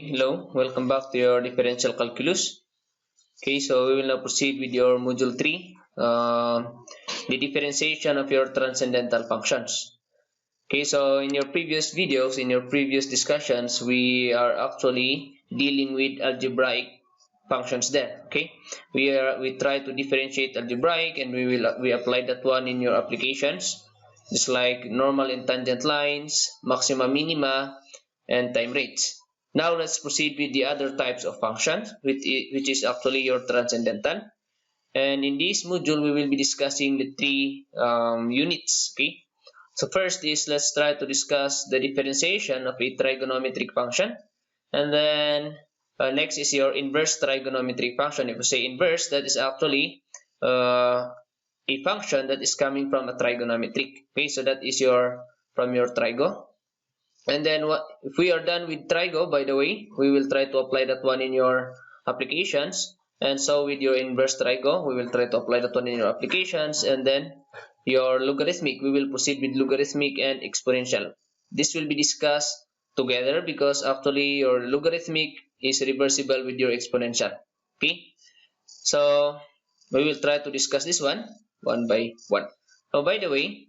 Hello, welcome back to your differential calculus. Okay, so we will now proceed with your module 3, the differentiation of your transcendental functions. Okay, so in your previous videos, in your previous discussions, we are actually dealing with algebraic functions there. Okay, we try to differentiate algebraic, and we apply that one in your applications, just like normal and tangent lines, maxima, minima, and time rates. Now let's proceed with the other types of functions, which is actually your transcendental. And in this module, we will be discussing the three units. Okay. So first is, let's try to discuss the differentiation of a trigonometric function, and then next is your inverse trigonometric function. If we say inverse, that is actually a function that is coming from a trigonometric. Okay, so that is your from your trigo. And then if we are done with trigo, by the way, we will try to apply that one in your applications. And so with your inverse trigo, we will try to apply that one in your applications. And then your logarithmic, we will proceed with logarithmic and exponential. This will be discussed together because actually your logarithmic is reversible with your exponential. Okay, so we will try to discuss this one by one. Oh, by the way,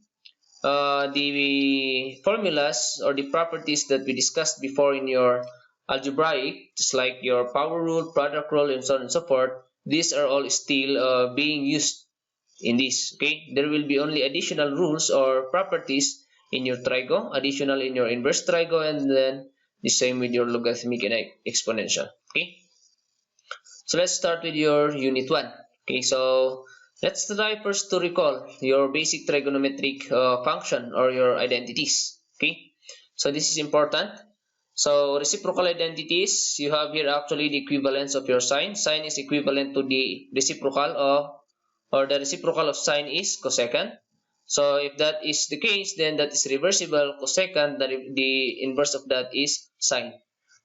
the formulas or the properties that we discussed before in your algebraic, just like your power rule, product rule, and so on and so forth, these are all still being used in this. Okay, there will be only additional rules or properties in your trigo, additional in your inverse trigo, and then the same with your logarithmic and exponential. Okay, so let's start with your unit 1. Okay, so let's try first to recall your basic trigonometric function or your identities. Okay, so this is important. So reciprocal identities, you have here actually the equivalence of your sine. Sine is equivalent to the reciprocal of, or the reciprocal of sine is cosecant. So if that is the case, then that is reversible. Cosecant, the inverse of that is sine.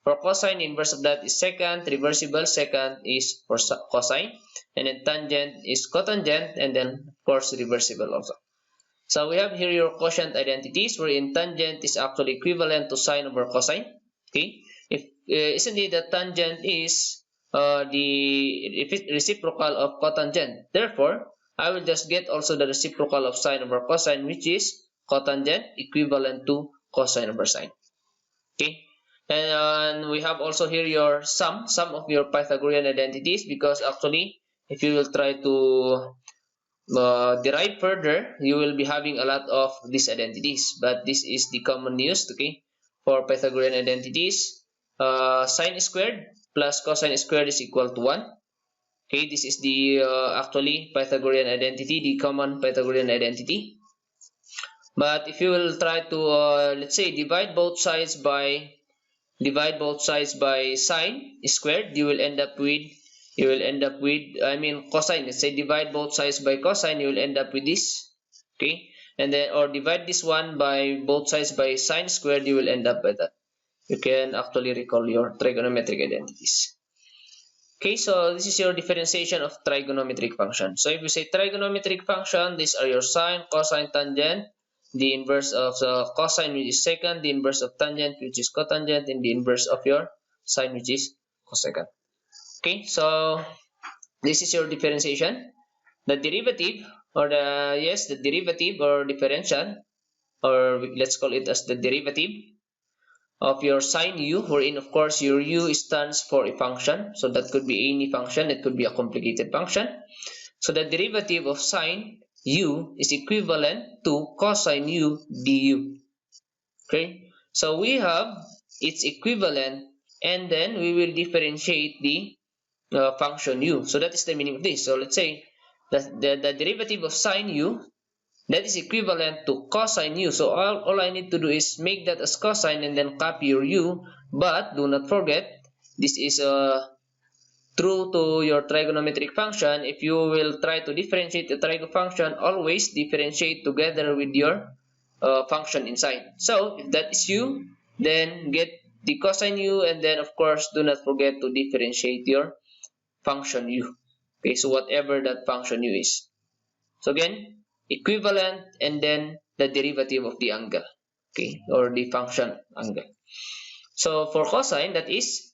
For cosine, inverse of that is secant. Reversible, secant is for cosine. And then tangent is cotangent, and then of course reversible also. So we have here your quotient identities, wherein tangent is actually equivalent to sine over cosine. Okay, if isn't it that tangent is the reciprocal of cotangent? Therefore, I will just get also the reciprocal of sine over cosine, which is cotangent equivalent to cosine over sine. Okay, and we have also here your sum of your Pythagorean identities, because actually if you will try to derive further, you will be having a lot of these identities, but this is the common used. Okay, for Pythagorean identities, sine squared plus cosine squared is equal to 1. Okay, this is the actually Pythagorean identity, the common Pythagorean identity. But if you will try to let's say divide both sides by sine squared, you will end up with cosine. Let's say divide both sides by cosine, you will end up with this. Okay, and then or divide this one by both sides by sine squared, you will end up with that. You can actually recall your trigonometric identities. Okay, so this is your differentiation of trigonometric function. So if you say trigonometric function, these are your sine, cosine, tangent. The inverse of the cosine, which is secant, the inverse of tangent, which is cotangent, and the inverse of your sine, which is cosecant. Okay, so this is your differentiation. The derivative, or the derivative or differential, or let's call it as the derivative of your sine u, wherein of course your u stands for a function, so that could be any function, it could be a complicated function. So the derivative of sine u is equivalent to cosine u du. Okay, so we have its equivalent, and then we will differentiate the function u. So that is the meaning of this. So let's say the derivative of sine u, that is equivalent to cosine u. So all I need to do is make that as cosine and then copy your u. But do not forget, this is true to your trigonometric function. If you will try to differentiate the trigo function, always differentiate together with your function inside. So if that is u, then get the cosine u, and then of course do not forget to differentiate your function u. Okay, so whatever that function u is. So again, equivalent and then the derivative of the angle, okay, or the function angle. So for cosine, that is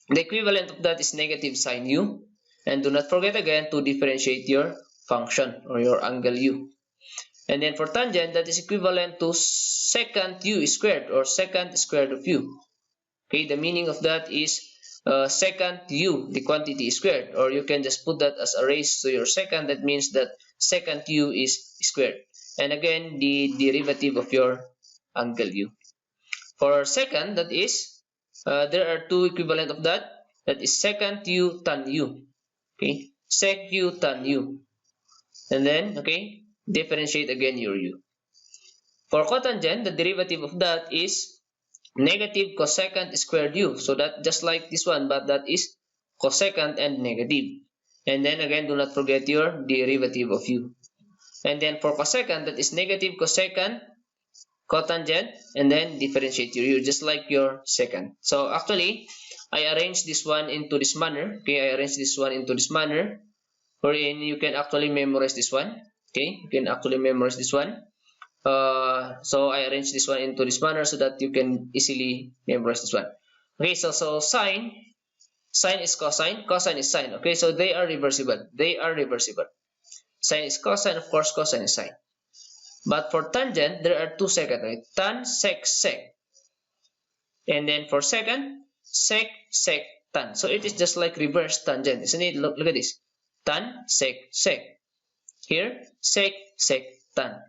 The equivalent of that is negative sine u. And do not forget again to differentiate your function or your angle u. And then for tangent, that is equivalent to secant u squared or secant squared of u. Okay, the meaning of that is secant u, the quantity squared, or you can just put that as a raised to your second. That means that secant u is squared. And again, the derivative of your angle u. For second, that is, there are two equivalent of that. That is secant u tan u. Okay, sec u tan u. And then, okay, differentiate again your u. For cotangent, the derivative of that is negative cosecant squared u. So that just like this one, but that is cosecant and negative. And then again, do not forget your derivative of u. And then for cosecant, that is negative cosecant cotangent, and then differentiate your u, just like your secant. So actually, I arranged this one into this manner. Okay, I arranged this one into this manner, wherein you can actually memorize this one. Okay, you can actually memorize this one. So I arranged this one into this manner so that you can easily memorize this one. Okay, so sine is cosine, cosine is sine. Okay, so they are reversible. They are reversible. Sine is cosine, of course, cosine is sine. But for tangent, there are two secant, right? Tan, sec, sec. And then for secant, sec, sec, tan. So it is just like reverse tangent, isn't it? Look at this. Tan, sec, sec. Here, sec, sec, tan.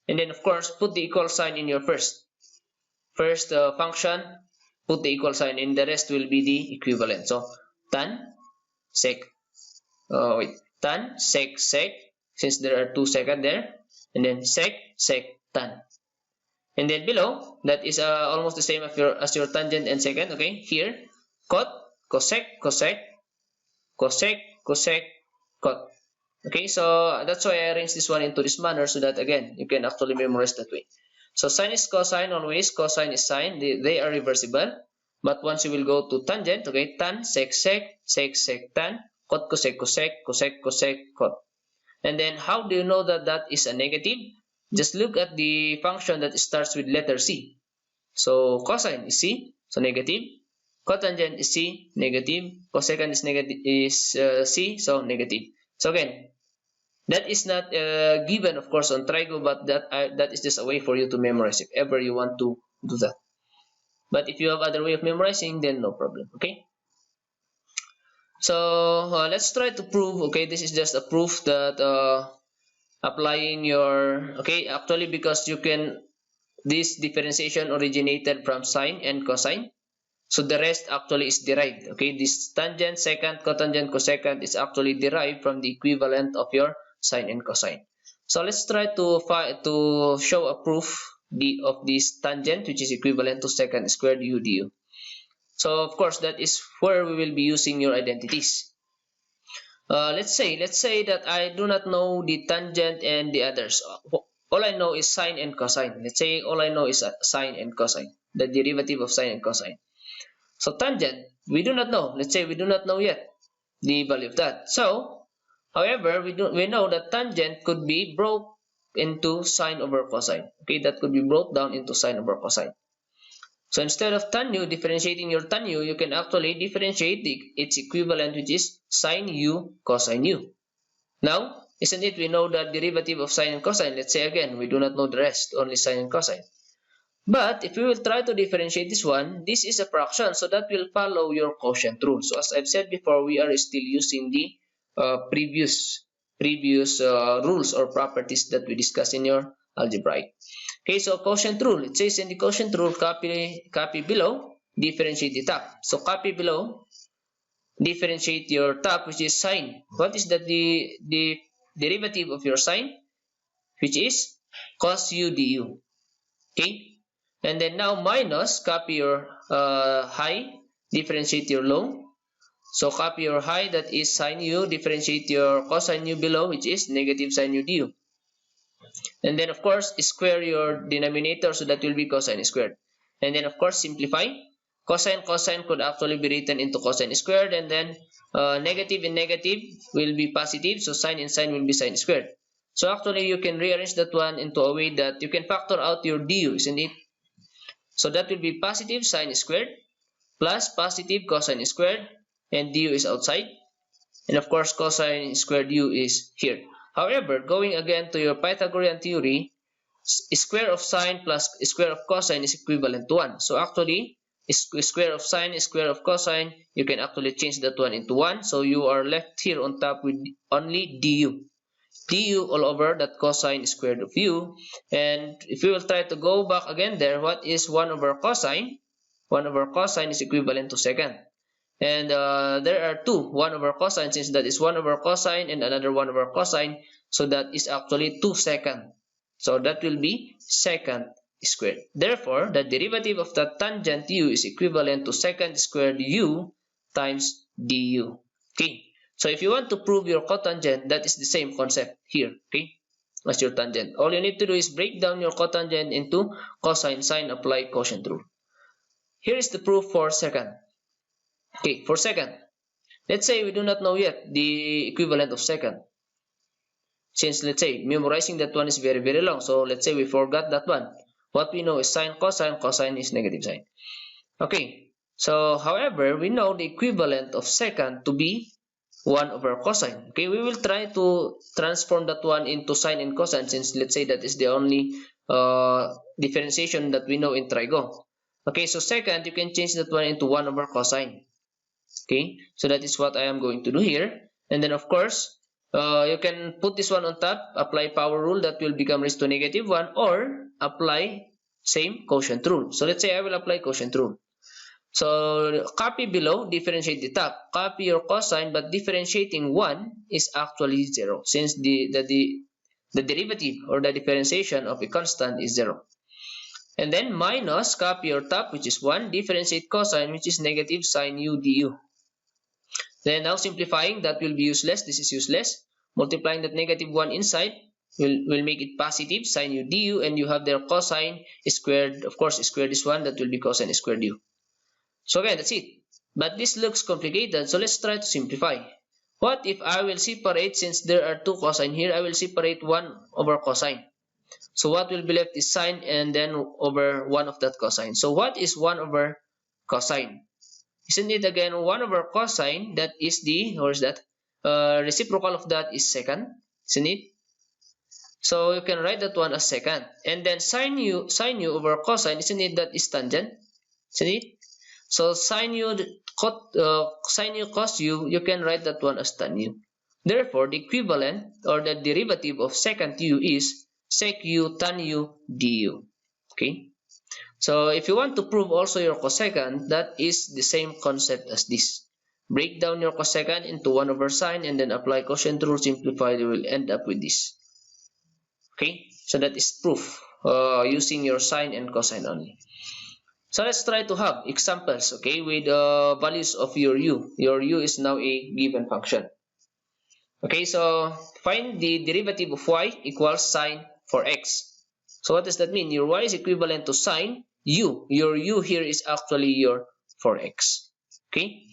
And then, of course, put the equal sign in your first function. Put the equal sign, and the rest will be the equivalent. So, tan, sec. Tan, sec, sec. Since there are two secant there. And then sec, sec, tan. And then below, that is almost the same as your tangent and secant. Okay, here, cot, cosec, cosec, cosec, cosec, cot. Okay, so that's why I arranged this one into this manner so that again you can actually memorize that way. So sine is cosine always, cosine is sine. They are reversible. But once you will go to tangent, okay, tan, sec, sec, sec, sec, tan, cot, cosec, cosec, cosec, cosec, cot. And then how do you know that that is a negative? Just look at the function that starts with letter C. So cosine is C, so negative. Cotangent is C, negative. Cosecant is negative C, so negative. So again, that is not given, of course, on Trigo, but that is just a way for you to memorize if ever you want to do that. But if you have other way of memorizing, then no problem. Okay. So let's try to prove. Okay, this is just a proof that applying your actually because you can this differentiation originated from sine and cosine. So the rest actually is derived. Okay, this tangent, secant, cotangent, cosecant is actually derived from the equivalent of your sine and cosine. So let's try to show a proof of this tangent, which is equivalent to secant squared u du. So of course that is where we will be using your identities. Let's say that I do not know the tangent and the others. All I know is sine and cosine. Let's say all I know is sine and cosine, the derivative of sine and cosine. So tangent, we do not know. Let's say we do not know yet the value of that. So, however, we know that tangent could be brought into sine over cosine. Okay, that could be brought down into sine over cosine. So instead of tan u, differentiating your tan u, you can actually differentiate its equivalent, which is sine u cosine u. Now, isn't it we know the derivative of sine and cosine? Let's say again, we do not know the rest, only sine and cosine. But if we will try to differentiate this one, this is a fraction, so that will follow your quotient rule. So as I've said before, we are still using the previous rules or properties that we discussed in your algebraic. Okay, so quotient rule. It says in the quotient rule, copy below, differentiate the top. So copy below, differentiate your top, which is sine. What is the derivative of your sine? Which is cos u du. Okay. And then now minus, copy your high, differentiate your low. So copy your high, that is sine u, differentiate your cosine u below, which is negative sine u du. And then of course square your denominator, so that will be cosine squared. And then of course simplify. Cosine could actually be written into cosine squared, and then negative and negative will be positive, so sine and sine will be sine squared. So actually you can rearrange that one into a way that you can factor out your du, isn't it? So that will be positive sine squared plus positive cosine squared, and du is outside. And of course, cosine squared u is here. However, going again to your Pythagorean theory, square of sine plus square of cosine is equivalent to 1. So actually, square of sine, square of cosine, you can actually change that one into 1. So you are left here on top with only du. Du all over that cosine squared of u. And if we will try to go back again there, what is 1 over cosine? 1 over cosine is equivalent to secant. And there are two 1 over cosine, since that is 1 over cosine and another 1 over cosine. So that is actually 2 secant. So that will be secant squared. Therefore, the derivative of the tangent u is equivalent to secant squared u times du. Okay. So if you want to prove your cotangent, that is the same concept here, okay, as your tangent. All you need to do is break down your cotangent into cosine, sine, apply quotient rule. Here is the proof for secant. Okay, for secant, let's say we do not know yet the equivalent of secant. Since, let's say, memorizing that one is very, very long. So let's say we forgot that one. What we know is sine, cosine is negative sine. Okay, so however, we know the equivalent of secant to be 1 over cosine. Okay, we will try to transform that one into sine and cosine, since let's say that is the only differentiation that we know in trigo. Okay, so secant, you can change that one into 1 over cosine. Okay, so that is what I am going to do here. And then of course, you can put this one on top, apply power rule, that will become raised to negative 1, or apply same quotient rule. So let's say I will apply quotient rule. So copy below, differentiate the top, copy your cosine, but differentiating 1 is actually 0, since the derivative or the differentiation of a constant is 0. And then minus, copy your top, which is 1, differentiate cosine, which is negative sine u du. Then now simplifying, that will be useless, this is useless. Multiplying that negative 1 inside will make it positive sine u du, and you have their cosine squared. Of course, squared is 1, that will be cosine squared u. So again, that's it. But this looks complicated, so let's try to simplify. What if I will separate, since there are two cosine here, I will separate 1 over cosine. So what will be left is sine and then over 1 of that cosine. So what is 1 over cosine? Isn't it again 1 over cosine? That is the, or is that? Reciprocal of that is secant, isn't it? So you can write that one as secant. And then sine u over cosine, isn't it that is tangent? Isn't it? So sine u cos u, you can write that one as tan u. Therefore, the equivalent or the derivative of secant u is sec u tan u du. Okay. So if you want to prove also your cosecant, that is the same concept as this. Break down your cosecant into 1 over sine and then apply quotient rule, simplify, you will end up with this. Okay. So that is proof using your sine and cosine only. So let's try to have examples, okay, with values of your u. Your u is now a given function. Okay, so find the derivative of y equals sine for x. So what does that mean? Your y is equivalent to sine u. Your u here is actually your 4x. Okay,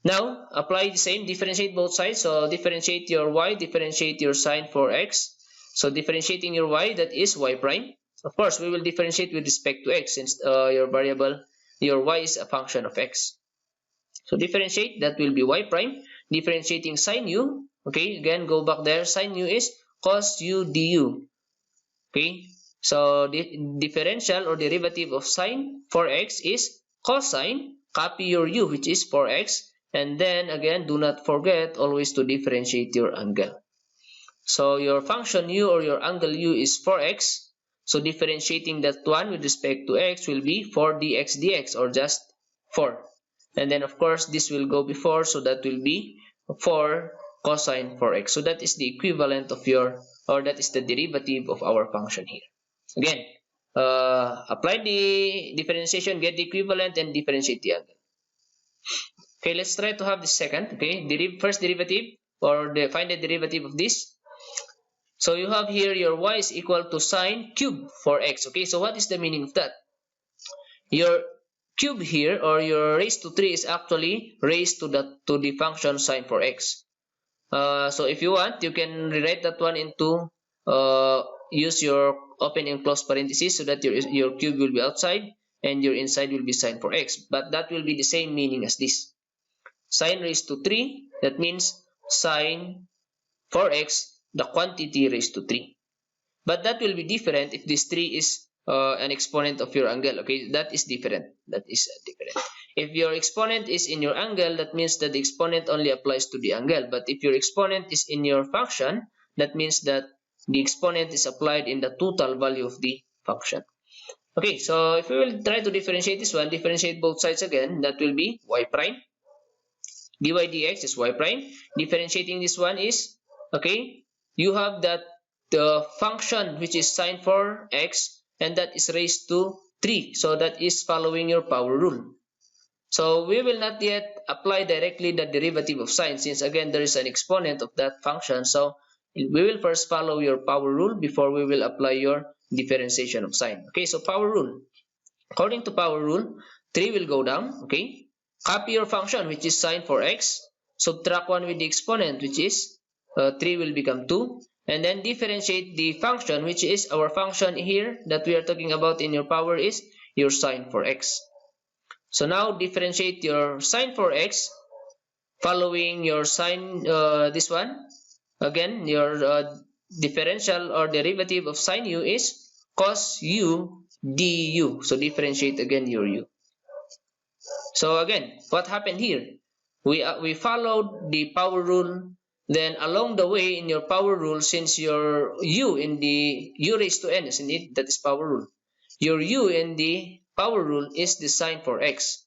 now apply the same, differentiate both sides. So differentiate your y, differentiate your sine 4x. So differentiating your y, that is y prime. Of course, we will differentiate with respect to x, since your variable, your y is a function of x. So differentiate, that will be y prime. Differentiating sine u, okay, again go back there, sine u is cos u du. Okay, so the differential or derivative of sine 4x is cosine, copy your u, which is 4x, and then again do not forget always to differentiate your angle. So your function u or your angle u is 4x. So differentiating that one with respect to x will be 4 dx dx, or just 4. And then of course this will go before, so that will be 4 cosine 4x. So that is the equivalent of your, or that is the derivative of our function here. Again, apply the differentiation, get the equivalent, and differentiate the angle. Okay, let's try to have the second. Okay, first derivative, or find the derivative of this. So you have here your y is equal to sine cube 4x. Okay, so what is the meaning of that? Your cube here, or your raised to 3, is actually raised to the function sine 4x. So if you want, you can rewrite that one into use your open and close parentheses, so that your cube will be outside, and your inside will be sine 4x. But that will be the same meaning as this. Sine raised to 3, that means sine 4x, the quantity raised to 3. But that will be different if this 3 is an exponent of your angle. Okay, that is different. That is different. If your exponent is in your angle, that means that the exponent only applies to the angle. But if your exponent is in your function, that means that the exponent is applied in the total value of the function. Okay, so if we will try to differentiate this one, differentiate both sides again, that will be y prime. dy dx is y prime. Differentiating this one is, okay, you have that the function which is sine 4x, and that is raised to 3. So that is following your power rule. So we will not yet apply directly the derivative of sine, since again there is an exponent of that function. So we will first follow your power rule before we will apply your differentiation of sine. Okay, so power rule. According to power rule, 3 will go down. Okay, copy your function which is sine 4x, subtract 1 with the exponent which is 3 will become 2, and then differentiate the function which is our function here that we are talking about in your power is your sine 4x. So now differentiate your sine 4x following your sine, this one. Again, your differential or derivative of sine u is cos u du. So differentiate again your u. So again, what happened here? We followed the power rule. Then along the way in your power rule, since your u in the u raised to n, isn't it? That is power rule. Your u in the power rule is the sine 4x.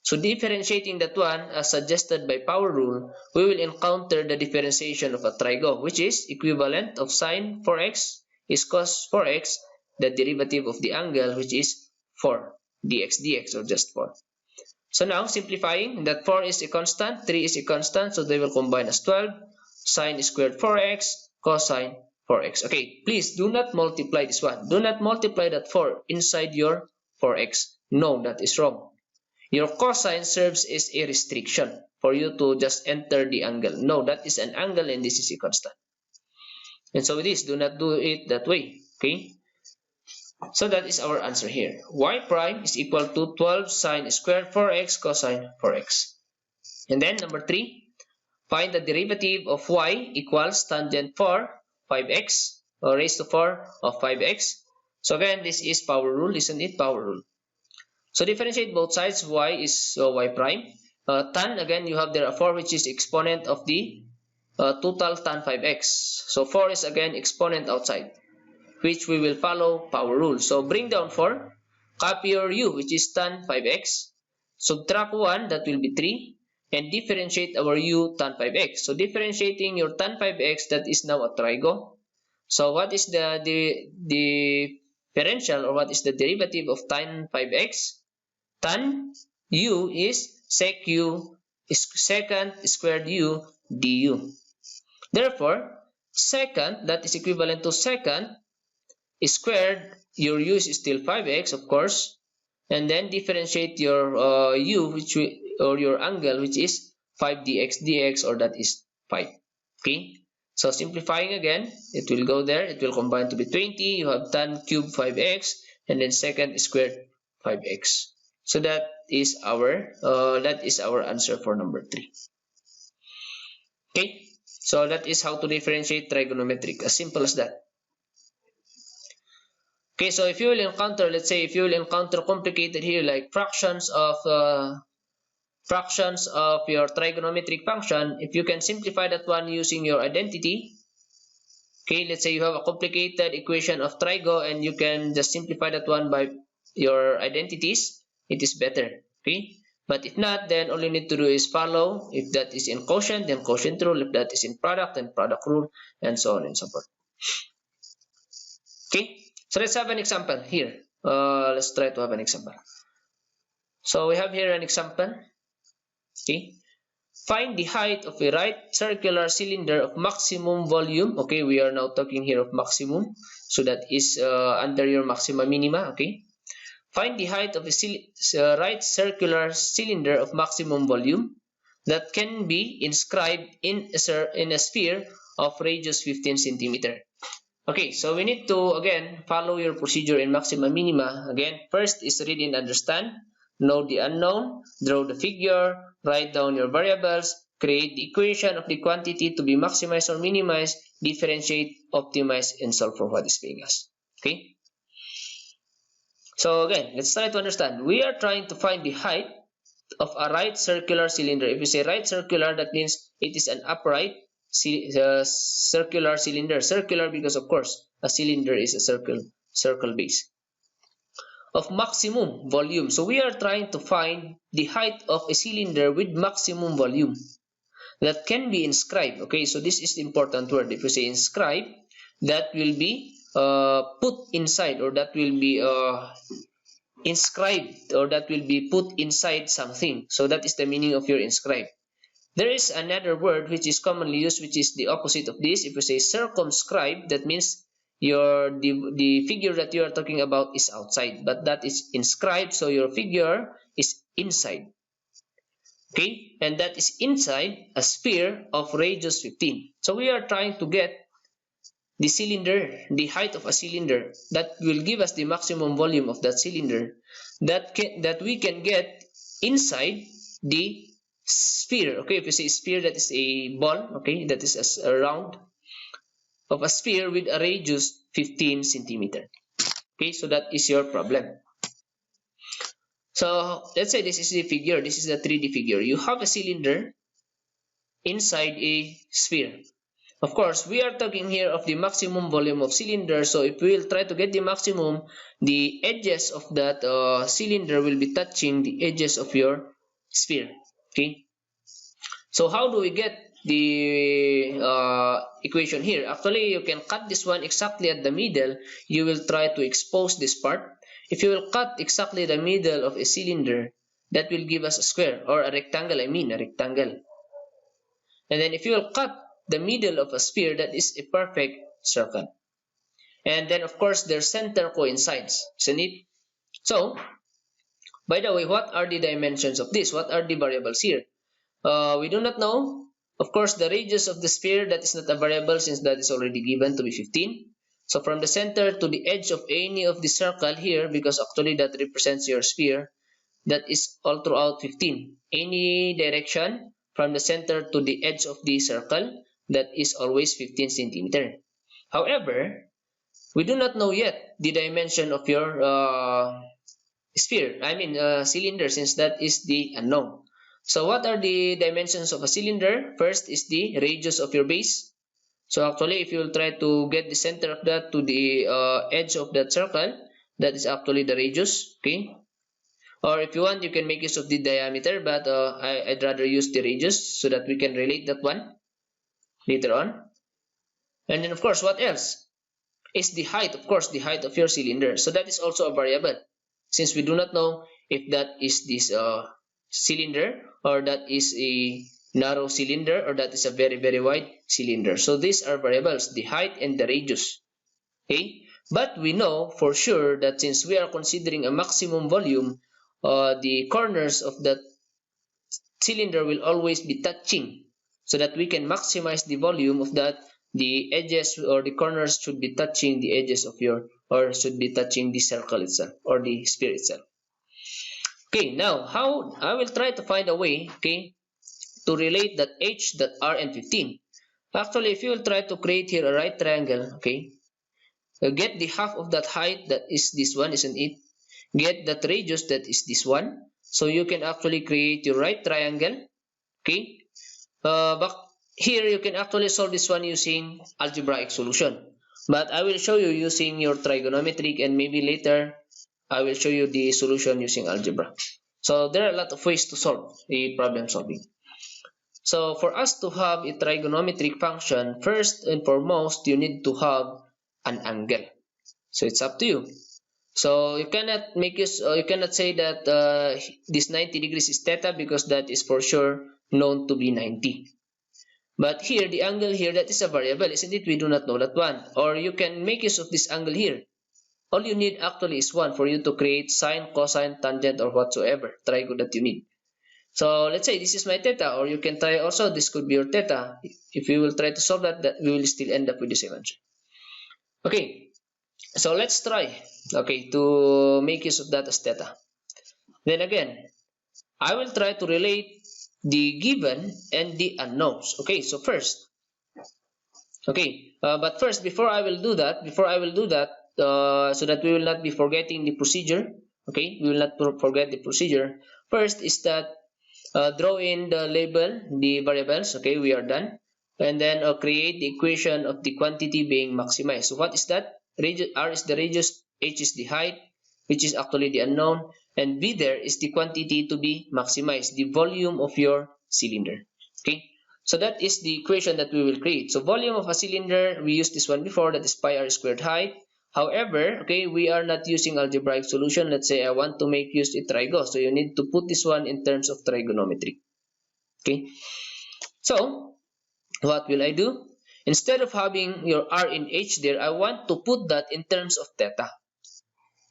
So differentiating that one as suggested by power rule, we will encounter the differentiation of a trigo, which is equivalent of sine 4x is cos 4x, the derivative of the angle, which is 4 dx or just 4. So now simplifying, that 4 is a constant, 3 is a constant, so they will combine as 12. Sine squared 4x, cosine 4x. Okay, please do not multiply this one. Do not multiply that 4 inside your 4x. No, that is wrong. Your cosine serves as a restriction for you to just enter the angle. No, that is an angle and this is a constant. And so this, do not do it that way. Okay, so that is our answer here. Y prime is equal to 12 sine squared 4x cosine 4x. And then number 3, find the derivative of y equals tangent 4 5x or raised to 4 of 5x. So again, this is power rule, isn't it? Power rule. So differentiate both sides. Y is y prime. Tan, again, you have there a 4 which is exponent of the total tan 5x. So 4 is again exponent outside, which we will follow power rule. So bring down 4, copy your u which is tan 5x, subtract 1, that will be 3, and differentiate our u tan 5x. So differentiating your tan 5x, that is now a trigo. So what is the differential or what is the derivative of tan 5x? Tan u is sec u is secant squared u du. Therefore, secant, that is equivalent to secant squared, your u is still 5x, of course, and then differentiate your u which or your angle which is 5 dx or that is 5. Okay, so simplifying again, it will go there, it will combine to be 20. You have tan cube 5x and then secant squared 5x. So that is our answer for number 3. Okay, so that is how to differentiate trigonometric, as simple as that. Okay, so if you will encounter, let's say if you will encounter complicated here like fractions of your trigonometric function, if you can simplify that one using your identity. Okay, let's say you have a complicated equation of trigo and you can just simplify that one by your identities, it is better. Okay, but if not, then all you need to do is follow. If that is in quotient, then quotient rule. If that is in product, then product rule, and so on and so forth. Okay, so let's have an example here. Let's try to have an example. So we have here an example. Okay, find the height of a right circular cylinder of maximum volume. Okay, we are now talking here of maximum, so that is under your maxima minima. Okay, find the height of a right circular cylinder of maximum volume that can be inscribed in a sphere of radius 15 centimeter. Okay, so we need to again follow your procedure in maxima minima. Again, first is read and understand, know the unknown, draw the figure, write down your variables, create the equation of the quantity to be maximized or minimized, differentiate, optimize, and solve for what is being asked. Okay? So again, let's try to understand. We are trying to find the height of a right circular cylinder. If we say right circular, that means it is an upright circular cylinder. Circular because of course a cylinder is a circle base. Of maximum volume. So we are trying to find the height of a cylinder with maximum volume that can be inscribed. Okay, so this is the important word. If we say inscribe, that will be put inside, or that will be inscribed, or that will be put inside something. So that is the meaning of your inscribe. There is another word which is commonly used, which is the opposite of this. If you say circumscribe, that means the figure that you are talking about is outside, but that is inscribed, so your figure is inside. Okay, and that is inside a sphere of radius 15. So we are trying to get the cylinder, the height of a cylinder that will give us the maximum volume of that cylinder that we can get inside the sphere. Okay, if you say sphere, that is a ball. Okay, that is a round of a sphere with a radius 15 centimeter. Okay, so that is your problem. So let's say this is the figure. This is the 3D figure. You have a cylinder inside a sphere. Of course, we are talking here of the maximum volume of cylinder. So if we will try to get the maximum, the edges of that cylinder will be touching the edges of your sphere. Okay. So how do we get the equation here? Actually, you can cut this one exactly at the middle. You will try to expose this part. If you will cut exactly the middle of a cylinder, that will give us a square, or a rectangle. I mean a rectangle. And then if you will cut the middle of a sphere, that is a perfect circle. And then of course their center coincides, isn't it? So, by the way, what are the dimensions of this? What are the variables here? We do not know. Of course, the radius of the sphere, that is not a variable since that is already given to be 15. So from the center to the edge of any of the circle here, because actually that represents your sphere, that is all throughout 15. Any direction from the center to the edge of the circle, that is always 15 centimeter. However, we do not know yet the dimension of your sphere, cylinder, since that is the unknown. So what are the dimensions of a cylinder? First is the radius of your base. So actually, if you will try to get the center of that to the edge of that circle, that is actually the radius. Okay. Or if you want, you can make use of the diameter, but I'd rather use the radius so that we can relate that one later on. And then of course, what else? Is the height, of course, the height of your cylinder. So that is also a variable, since we do not know if that is this cylinder, or that is a narrow cylinder, or that is a very, very wide cylinder. So these are variables, the height and the radius. Okay, but we know for sure that since we are considering a maximum volume, the corners of that cylinder will always be touching, so that we can maximize the volume of that. The edges or the corners should be touching the edges of your, or should be touching the circle itself or the sphere itself. Okay, now how I will try to find a way, okay, to relate that h, that r, and 15. Actually, if you will try to create here a right triangle, okay, get the half of that height, that is this one, isn't it? Get that radius, that is this one. So you can actually create your right triangle. Okay, but here you can actually solve this one using algebraic solution. But I will show you using your trigonometric, and maybe later I will show you the solution using algebra. So there are a lot of ways to solve the problem solving. So for us to have a trigonometric function, first and foremost, you need to have an angle. So it's up to you. So you cannot make use, you cannot say that this 90 degrees is theta, because that is for sure known to be 90. But here, the angle here, that is a variable, isn't it? We do not know that one. Or you can make use of this angle here. All you need actually is one for you to create sine, cosine, tangent, or whatsoever trigo that you need. So let's say this is my theta, or you can try also this could be your theta. If you will try to solve that, we will still end up with the same answer. Okay, so let's try, okay, to make use of that as theta. Then again, I will try to relate the given and the unknowns. Okay, so first, okay, but first, before I will do that, so that we will not be forgetting the procedure, okay, we will not forget the procedure. First is that draw in the label, the variables, okay, we are done. And then create the equation of the quantity being maximized. So what is that? R is the radius, H is the height, which is actually the unknown, and B there is the quantity to be maximized, the volume of your cylinder. Okay, so that is the equation that we will create. So volume of a cylinder, we used this one before, that is pi r squared height. However, okay, we are not using algebraic solution. Let's say I want to make use of trigo, so you need to put this one in terms of trigonometric. Okay, so what will I do? Instead of having your r in h there, I want to put that in terms of theta.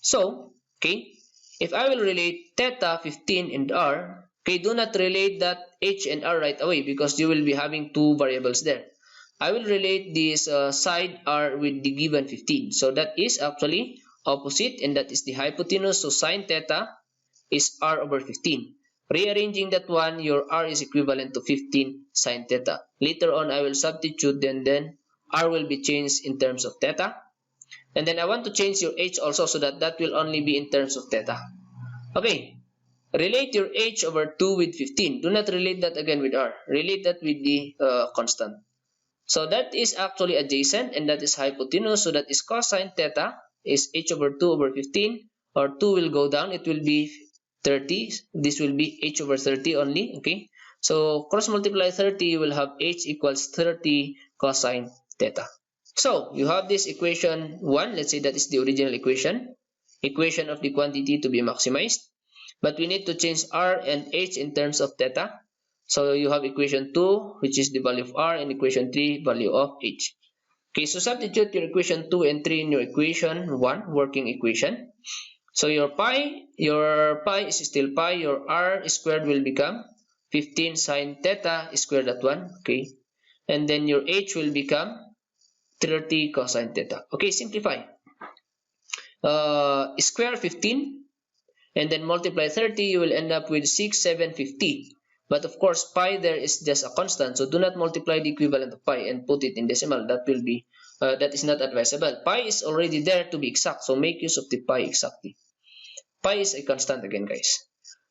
So, okay, if I will relate theta 15 and r, okay, do not relate that h and r right away because you will be having two variables there. I will relate this side r with the given 15. So that is actually opposite, and that is the hypotenuse. So sine theta is r over 15. Rearranging that one, your r is equivalent to 15 sine theta. Later on, I will substitute, then r will be changed in terms of theta. And then I want to change your h also, so that that will only be in terms of theta. Okay, relate your h over 2 with 15. Do not relate that again with r. Relate that with the constant. So that is actually adjacent, and that is hypotenuse. So that is cosine theta is h over 2 over 15, or 2 will go down. It will be 30. This will be h over 30 only. Okay, so cross multiply 30, you will have h equals 30 cosine theta. So you have this equation 1. Let's say that is the original equation of the quantity to be maximized. But we need to change r and h in terms of theta. So you have equation 2, which is the value of r, and equation 3, value of h. Okay, so substitute your equation 2 and 3 in your equation 1, working equation. So your pi is still pi, your r squared will become 15 sine theta squared, that one, okay. And then your h will become 30 cosine theta. Okay, simplify. Square 15 and then multiply 30, you will end up with 6,750. But of course, pi there is just a constant, so do not multiply the equivalent of pi and put it in decimal. That will be that is not advisable. Pi is already there to be exact, so make use of the pi exactly. Pi is a constant again, guys.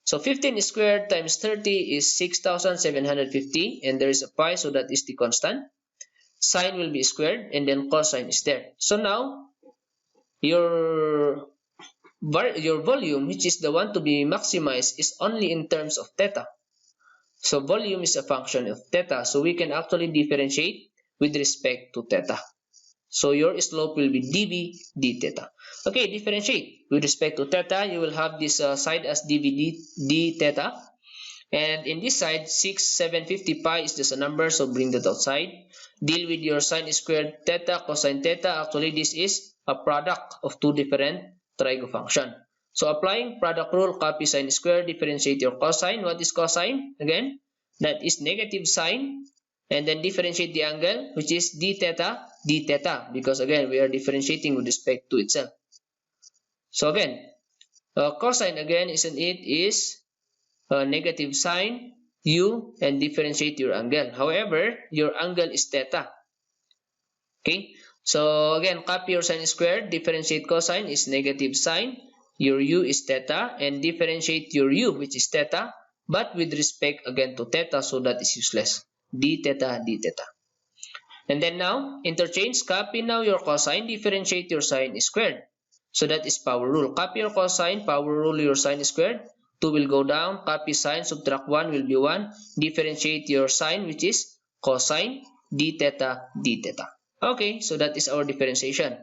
So 15 squared times 30 is 6,750, and there is a pi, so that is the constant. Sine will be squared, and then cosine is there. So now your volume, which is the one to be maximized, is only in terms of theta. So volume is a function of theta, so we can actually differentiate with respect to theta. So your slope will be dv d theta. Okay, differentiate with respect to theta. You will have this side as dv d theta, and in this side 6,750 pi is just a number, so bring that outside. Deal with your sine squared theta, cosine theta. Actually, this is a product of two different trigo function. So applying product rule, copy sine squared, differentiate your cosine. What is cosine? Again, that is negative sine, and then differentiate the angle, which is d theta, because again, we are differentiating with respect to itself. So again, cosine again, isn't it, is negative sine u, and differentiate your angle. However, your angle is theta. Okay, so again, copy your sine squared, differentiate cosine is negative sine, your u is theta, and differentiate your u, which is theta, but with respect again to theta, so that is useless. D theta, d theta. And then now, interchange, copy now your cosine, differentiate your sine squared. So that is power rule. Copy your cosine, power rule your sine squared. 2 will go down, copy sine, subtract 1 will be 1. Differentiate your sine, which is cosine, d theta, d theta. Okay, so that is our differentiation.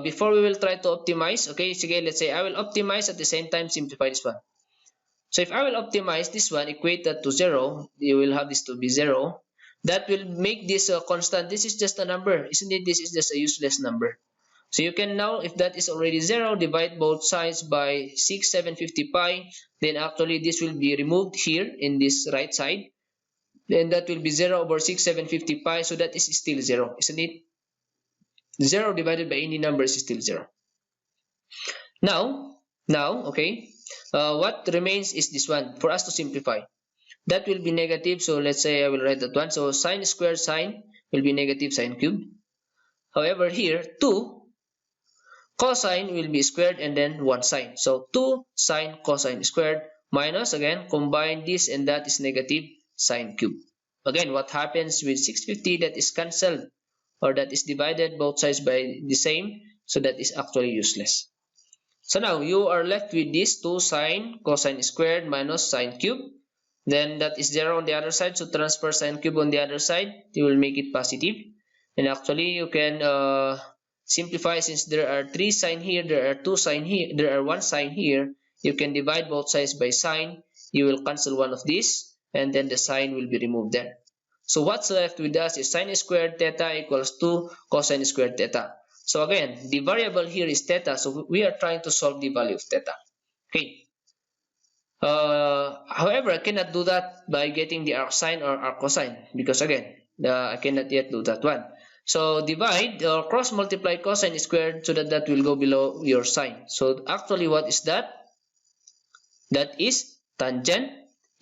Before we will try to optimize, okay, sige, let's say I will optimize at the same time simplify this one. So if I will optimize this one, equate that to 0, you will have this to be 0. That will make this constant. This is just a number, isn't it? This is just a useless number. So you can now, if that is already 0, divide both sides by 6,750 pi. Then actually this will be removed here in this right side. Then that will be 0 over 6,750 pi. So that is still 0, isn't it? 0 divided by any number is still 0. Now, okay, what remains is this one for us to simplify. That will be negative, so let's say I will write that one. So sine squared sine will be negative sine cubed. However, here 2 cosine will be squared and then 1 sine. So 2 sine cosine squared minus, again, combine this and that is negative sine cubed. Again, what happens with 650? That is cancelled, or that is divided both sides by the same, so that is actually useless. So now you are left with this 2 sine cosine squared minus sine cubed. Then that is 0 on the other side, so transfer sine cube on the other side. You will make it positive. And actually you can simplify, since there are 3 sine here, there are 2 sine here, there are 1 sine here. You can divide both sides by sine. You will cancel one of these, and then the sine will be removed there. So what's left with us is sine squared theta equals 2 cosine squared theta. So again, the variable here is theta, so we are trying to solve the value of theta. Okay. However, I cannot do that by getting the arc sine or arc cosine, because again, I cannot yet do that one. So divide or cross multiply cosine squared so that that will go below your sine. So actually, what is that? That is tangent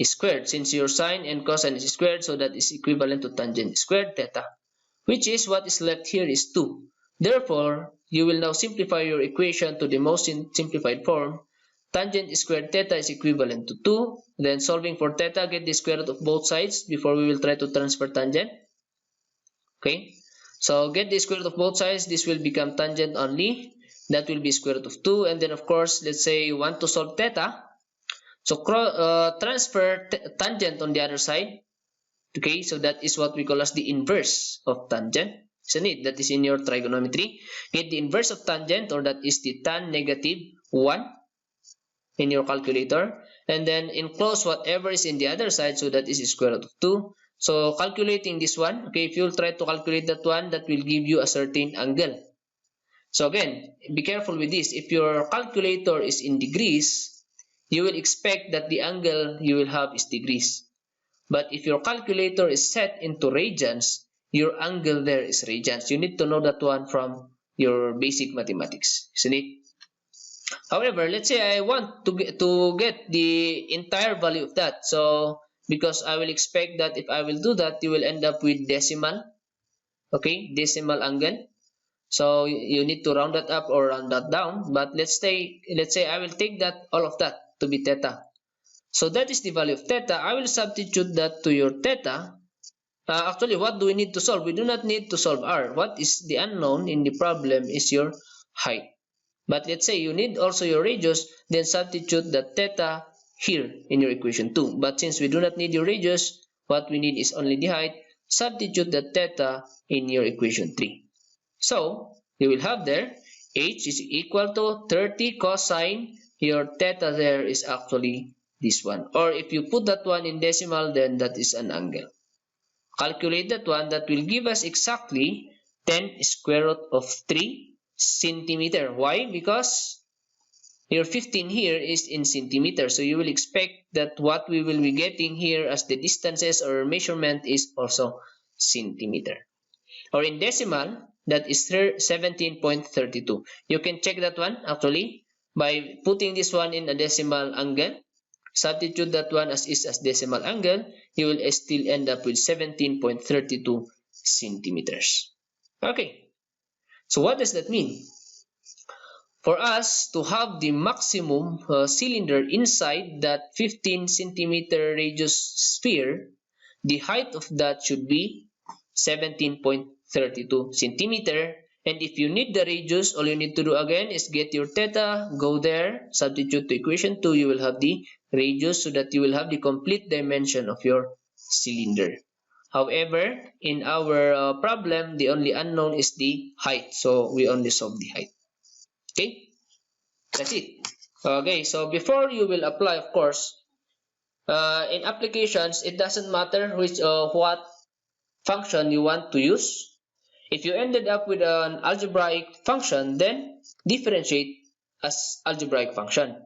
squared, since your sine and cosine is squared, so that is equivalent to tangent squared theta, which is what is left here is 2. Therefore, you will now simplify your equation to the most simplified form. Tangent squared theta is equivalent to 2. Then solving for theta, get the square root of both sides before we will try to transfer tangent. Okay, so get the square root of both sides. This will become tangent only. That will be square root of 2. And then of course, let's say you want to solve theta. So transfer tangent on the other side. Okay, so that is what we call as the inverse of tangent. Isn't it? That is in your trigonometry. Get the inverse of tangent, or that is the tan negative 1 in your calculator. And then enclose whatever is in the other side, so that is square root of 2. So calculating this one, okay, if you will try to calculate that one, that will give you a certain angle. So again, be careful with this. If your calculator is in degrees, you will expect that the angle you will have is degrees. But if your calculator is set into radians, your angle there is radians. You need to know that one from your basic mathematics, isn't it? However, let's say I want to get the entire value of that. So because I will expect that if I will do that, you will end up with decimal. Okay, decimal angle. So you need to round that up or round that down. But let's say I will take that, all of that, to be theta. So that is the value of theta. I will substitute that to your theta. Actually, what do we need to solve? We do not need to solve r. What is the unknown in the problem is your height. But let's say you need also your radius, then substitute the theta here in your equation 2. But since we do not need your radius, what we need is only the height. Substitute the theta in your equation 3. So you will have there h is equal to 30 cosine. Your theta there is actually this one. Or if you put that one in decimal, then that is an angle. Calculate that one. That will give us exactly 10 square root of 3 centimeter. Why? Because your 15 here is in centimeter. So you will expect that what we will be getting here as the distances or measurement is also centimeter. Or in decimal, that is 17.32. You can check that one actually by putting this one in a decimal angle. Substitute that one as decimal angle. You will still end up with 17.32 centimeters. Okay. So what does that mean? For us to have the maximum cylinder inside that 15 centimeter radius sphere, the height of that should be 17.32 centimeter. And if you need the radius, all you need to do again is get your theta, go there, substitute to equation 2, you will have the radius, so that you will have the complete dimension of your cylinder. However, in our problem, the only unknown is the height. So we only solve the height. Okay, that's it. Okay, so before you will apply, of course, in applications, it doesn't matter what function you want to use. If you ended up with an algebraic function, then differentiate as algebraic function.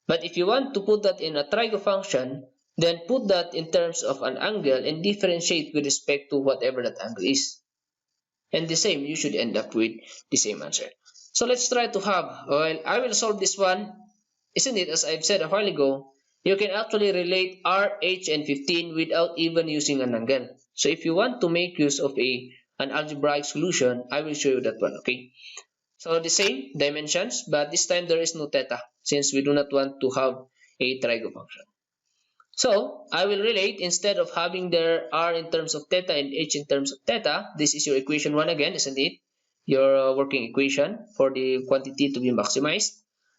But if you want to put that in a trigo function, then put that in terms of an angle and differentiate with respect to whatever that angle is. and the same, you should end up with the same answer. So let's try to have, well, I will solve this one, isn't it? As I've said a while ago, you can actually relate R, H, and 15 without even using an angle. So if you want to make use of an algebraic solution, I will show you that one, okay? So the same dimensions, but this time there is no theta since we do not want to have a trigo function. So I will relate, instead of having their R in terms of theta and H in terms of theta, this is your equation 1 again, isn't it? Your working equation for the quantity to be maximized.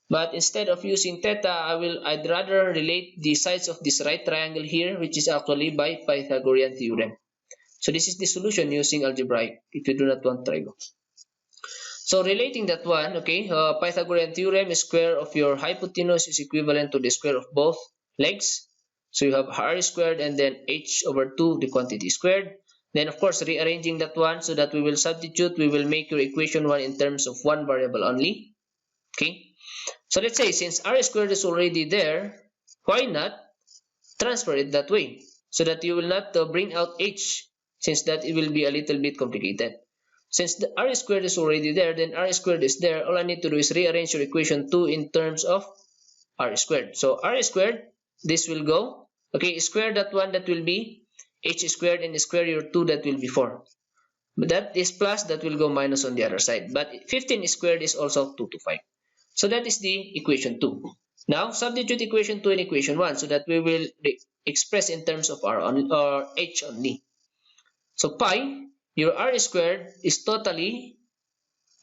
But instead of using theta, I'd rather relate the sides of this right triangle here, which is actually by Pythagorean Theorem. So this is the solution using algebraic if you do not want trigo. So relating that one, okay, Pythagorean Theorem, square of your hypotenuse is equivalent to the square of both legs. So you have r squared and then h over 2, the quantity squared. Then of course rearranging that one so that we will substitute, we will make your equation 1 in terms of one variable only. Okay. So let's say since r squared is already there, why not transfer it that way so that you will not bring out h, since that it will be a little bit complicated. Since the r squared is already there, then r squared is there. All I need to do is rearrange your equation 2 in terms of r squared. So r squared, this will go, okay, square that one, that will be h squared, and square your 2, that will be 4. But that is plus, that will go minus on the other side. But 15 squared is also 2 to 5. So that is the equation 2. Now substitute equation 2 in equation 1 so that we will express in terms of r or h only. So pi, your r squared is totally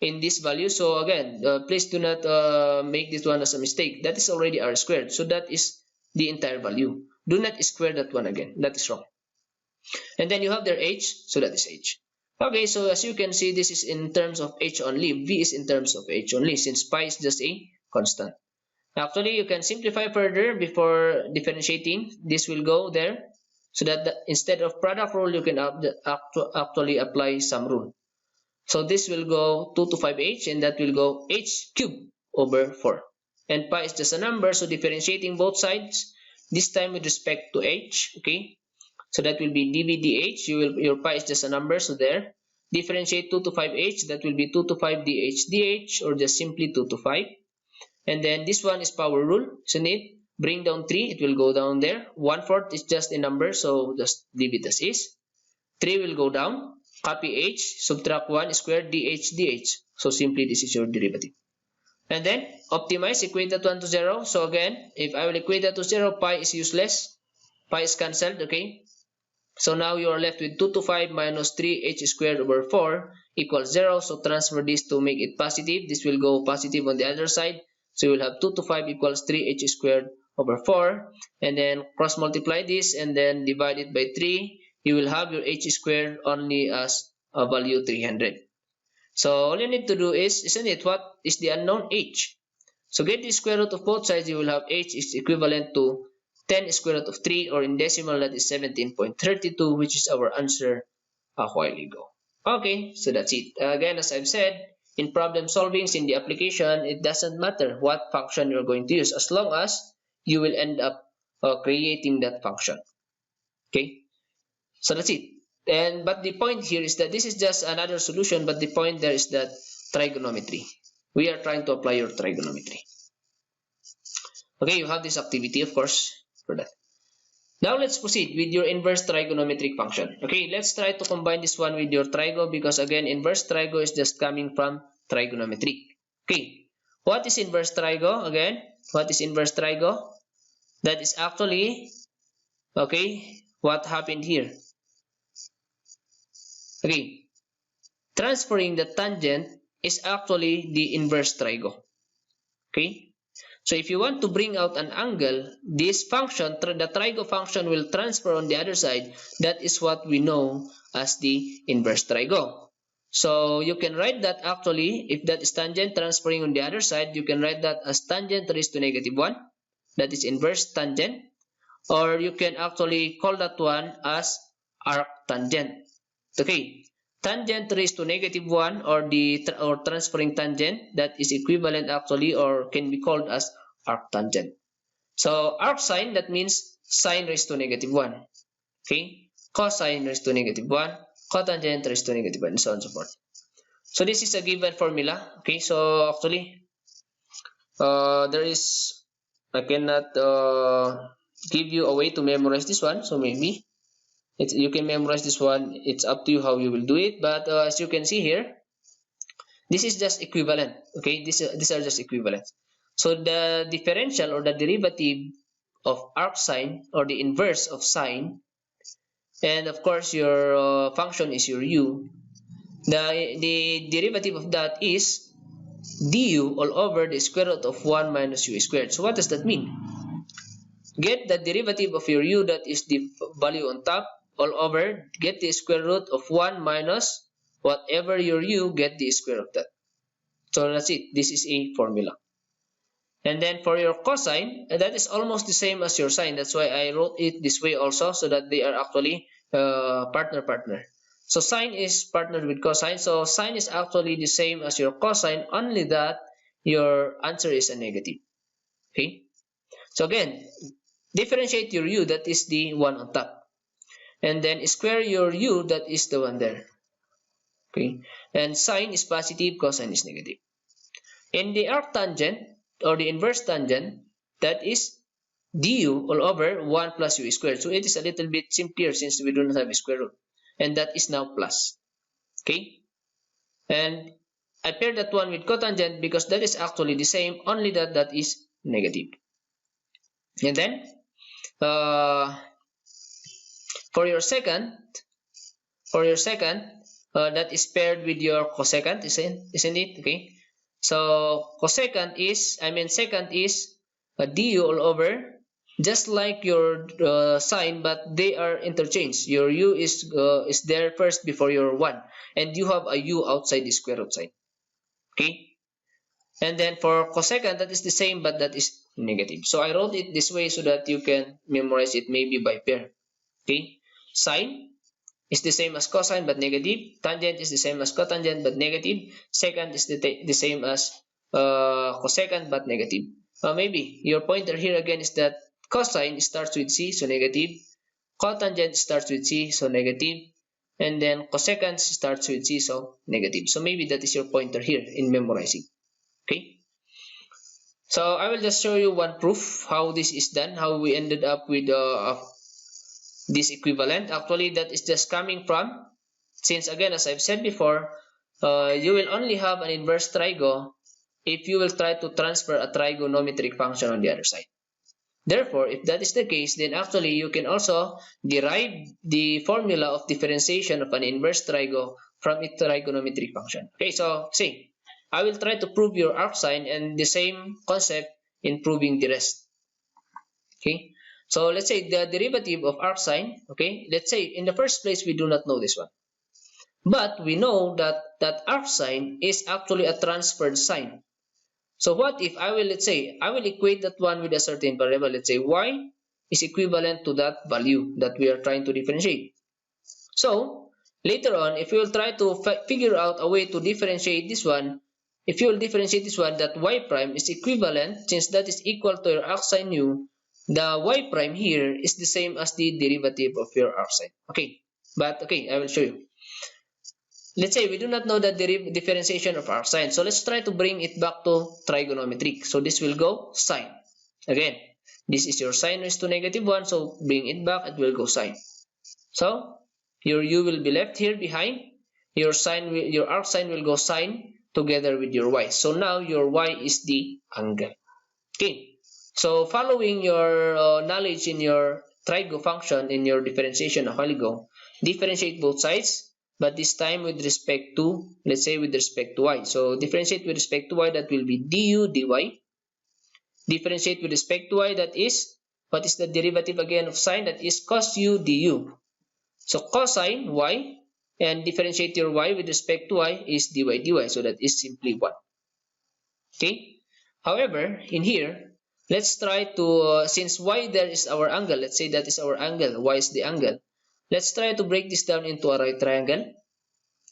in this value. So again, please do not make this one as a mistake. That is already r squared. So that is the entire value. Do not square that one again. That is wrong. And then you have their h. So that is h. Okay, so as you can see, this is in terms of h only. V is in terms of h only since pi is just a constant. Actually, you can simplify further before differentiating. This will go there. So that instead of product rule, you can actually apply some rule. So this will go 2 to 5h, and that will go h cubed over 4. And pi is just a number, so differentiating both sides, this time with respect to h, okay? So that will be dv dh, your pi is just a number, so there. Differentiate 2 to 5h, that will be 2 to 5 dh dh, or just simply 2 to 5. And then this one is power rule, isn't it? Bring down 3, it will go down there. 1/4 is just a number, so just leave it as is. 3 will go down. Copy h, subtract 1 squared dh dh. So simply this is your derivative. And then optimize, equate that one to 0. So again, if I will equate that to 0, pi is useless. Pi is cancelled, okay? So now you are left with 2 to 5 minus 3h squared over 4 equals 0. So transfer this to make it positive. This will go positive on the other side. So you will have 2 to 5 equals 3h squared over 4. And then cross multiply this and then divide it by 3. You will have your h squared only as a value 300. So all you need to do is, isn't it, what is the unknown h? So get the square root of both sides. You will have h is equivalent to 10 square root of 3, or in decimal that is 17.32, which is our answer a while ago. Okay, so that's it. Again, as I've said, in problem solvings, in the application, it doesn't matter what function you're going to use as long as you will end up creating that function. Okay, so that's it. But the point here is that this is just another solution, but the point there is that trigonometry. We are trying to apply your trigonometry. Okay, you have this activity, of course, for that. Now let's proceed with your inverse trigonometric function. Okay, let's try to combine this one with your trigo, because again, inverse trigo is just coming from trigonometric. Okay, what is inverse trigo? Again, what is inverse trigo? That is actually, okay, what happened here. Okay, transferring the tangent is actually the inverse trigo. Okay, so if you want to bring out an angle, this function, the trigo function, will transfer on the other side. That is what we know as the inverse trigo. So you can write that actually, if that is tangent transferring on the other side, you can write that as tangent raised to -1. That is inverse tangent. Or you can actually call that one as arctangent. Okay, tangent raised to -1, or transferring tangent, that is equivalent actually, or can be called as arctangent. So arcsine, that means sine raised to -1. Okay, cosine raised to -1. cotangent raised to negative 1, and so on and so forth. So this is a given formula. Okay, so actually I cannot give you a way to memorize this one. So maybe you can memorize this one. It's up to you how you will do it. But as you can see here, this is just equivalent. Okay, these are just equivalent. So the differential or the derivative of arc sine or the inverse of sine, and of course your function is your u. The derivative of that is du all over the square root of 1 minus u squared. So what does that mean? Get the derivative of your u, that is the value on top, all over, get the square root of 1 minus whatever your u, get the square of that. So that's it. This is a formula. And then for your cosine, that is almost the same as your sine. That's why I wrote it this way also, so that they are actually partner. So sine is partnered with cosine. So sine is actually the same as your cosine, only that your answer is a negative. Okay. So again, differentiate your u, that is the one on top. And then square your u, that is the one there. Okay. And sine is positive, cosine is negative. In the arctangent or the inverse tangent, that is du all over 1 plus u squared. So it is a little bit simpler since we do not have a square root. And that is now plus. Okay. And I pair that one with cotangent because that is actually the same, only that that is negative. And then for your second, that is paired with your cosecant, isn't it? Okay. So second is du all over, just like your sine, but they are interchanged. Your u is there first before your 1, and you have a u outside the square root sign. Okay. And then for cosecant, that is the same, but that is negative. So I wrote it this way so that you can memorize it maybe by pair. Okay. Sine is the same as cosine but negative. Tangent is the same as cotangent but negative. Secant is the same as cosecant but negative. Maybe your pointer here again is that cosine starts with c, so negative. Cotangent starts with c, so negative. And then cosecant starts with c, so negative. So maybe that is your pointer here in memorizing. Okay. So I will just show you one proof how this is done, how we ended up with this equivalent. Actually, that is just coming from, since again, as I've said before, you will only have an inverse trigo if you will try to transfer a trigonometric function on the other side. Therefore, if that is the case, then actually you can also derive the formula of differentiation of an inverse trigo from a trigonometric function. Okay, so see, I will try to prove your arc sine and the same concept in proving the rest. Okay. So let's say the derivative of arc sine, okay, let's say in the first place we do not know this one. But we know that arc sine is actually a transferred sine. So what if let's say I will equate that one with a certain variable. Let's say y is equivalent to that value that we are trying to differentiate. So later on, if you will try to figure out a way to differentiate this one, if you will differentiate this one, that y prime is equivalent, since that is equal to your arc sine u, the y prime here is the same as the derivative of your arc sine. Okay, but okay, I will show you. Let's say we do not know the differentiation of arc sine. So let's try to bring it back to trigonometric. So this will go sine. Again, this is your sine raised to negative 1. So bring it back, it will go sine. So your u will be left here behind. Your arc sine will go sine together with your y. So now your y is the angle. Okay. So following your knowledge in your trigo function in your differentiation a while ago, differentiate both sides, but this time with respect to, let's say with respect to y. So differentiate with respect to y, that will be du dy. Differentiate with respect to y, that is, what is the derivative again of sine? That is cos u du. So cosine y, and differentiate your y with respect to y is dy dy. So that is simply 1. Okay. However, in here, let's try to, since y there is our angle, let's say that is our angle, y is the angle. Let's try to break this down into a right triangle.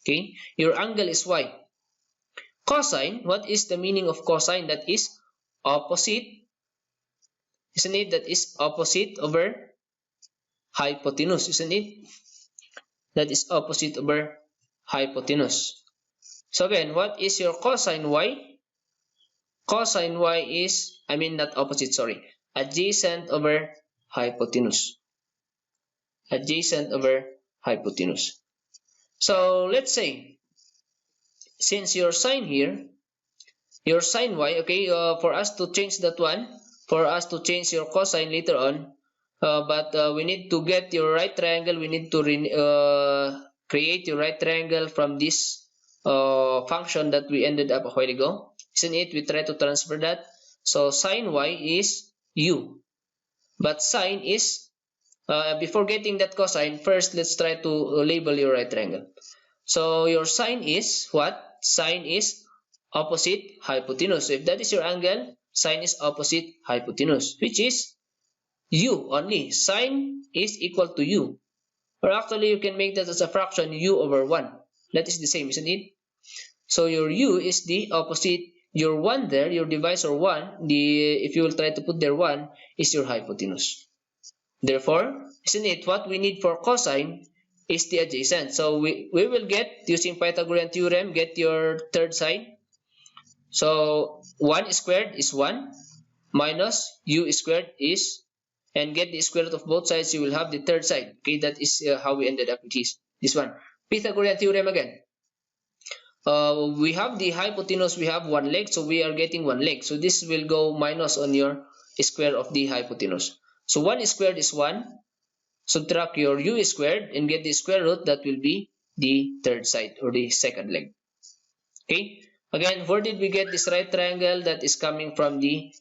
Okay, your angle is y. Cosine, what is the meaning of cosine? That is opposite, isn't it? That is opposite over hypotenuse, isn't it? that is opposite over hypotenuse. So again, what is your cosine y? Cosine y is, not opposite, sorry, adjacent over hypotenuse. Adjacent over hypotenuse. So let's say, since your sine here, your sine y, okay, for us to change that one, for us to change your cosine later on, but we need to get your right triangle, we need to create your right triangle from this function that we ended up a while ago. Isn't it? We try to transfer that. So sine y is u. But sine is, before getting that cosine, first let's try to label your right triangle. So your sine is what? Sine is opposite hypotenuse. So if that is your angle, sine is opposite hypotenuse, which is u only. Sine is equal to u. Or actually, you can make that as a fraction, u over 1. That is the same, isn't it? So your u is the opposite. Your 1 there, your divisor 1, if you will try to put there 1, is your hypotenuse. Therefore, isn't it, what we need for cosine is the adjacent. So we will get, using Pythagorean Theorem, get your third side. So 1 squared is 1 minus u squared is, and get the square root of both sides, you will have the third side. Okay, that is how we ended up with this one. Pythagorean Theorem again. We have the hypotenuse, we have one leg, so we are getting one leg. So this will go minus on your square of the hypotenuse. So 1 squared is 1. Subtract your u squared and get the square root, that will be the third side or the second leg. Okay. Again, where did we get this right triangle? That is coming from the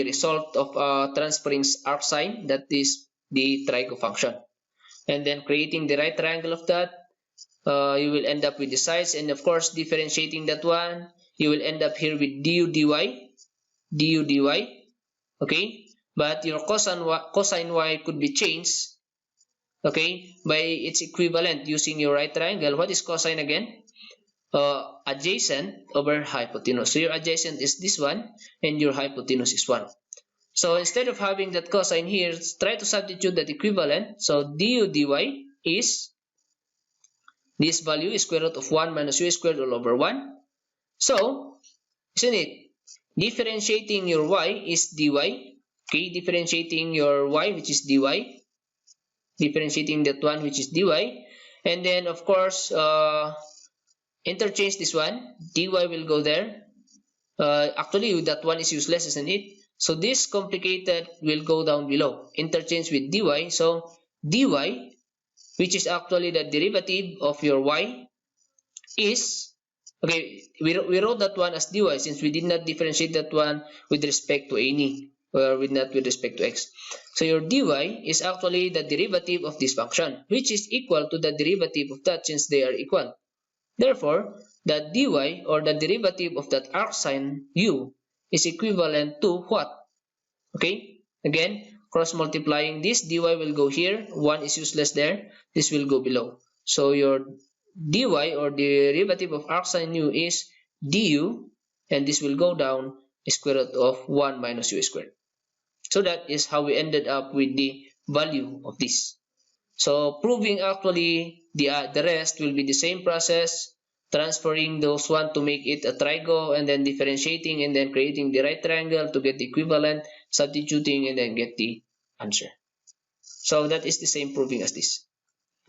result of transferring arc sine, that is the trigo function. And then creating the right triangle of that, you will end up with the sides, and of course differentiating that one, you will end up here with du dy, okay. But your cosine y could be changed, okay, by its equivalent using your right triangle. What is cosine again? Adjacent over hypotenuse. So your adjacent is this one and your hypotenuse is 1. So instead of having that cosine here, try to substitute that equivalent. So du dy is this value is square root of 1 minus u squared all over 1. So, isn't it? Differentiating your y is dy. Okay, differentiating your y, which is dy. Differentiating that one, which is dy. And then, of course, interchange this one. Dy will go there. Actually, that one is useless, isn't it? So, this complicated will go down below. Interchange with dy. So, dy, which is actually the derivative of your y, is, okay, we wrote that one as dy since we did not differentiate that one with respect to any, or with respect to x. So your dy is actually the derivative of this function, which is equal to the derivative of that since they are equal. Therefore, the dy or the derivative of that arc sine u is equivalent to what? Okay, again, cross multiplying this, dy will go here, 1 is useless there, this will go below. So your dy or derivative of arc sine u is du, and this will go down square root of 1 minus u squared. So that is how we ended up with the value of this. So proving actually the rest will be the same process, transferring those one to make it a trigo, and then differentiating and then creating the right triangle to get the equivalent, substituting and then get the answer. So that is the same proving as this.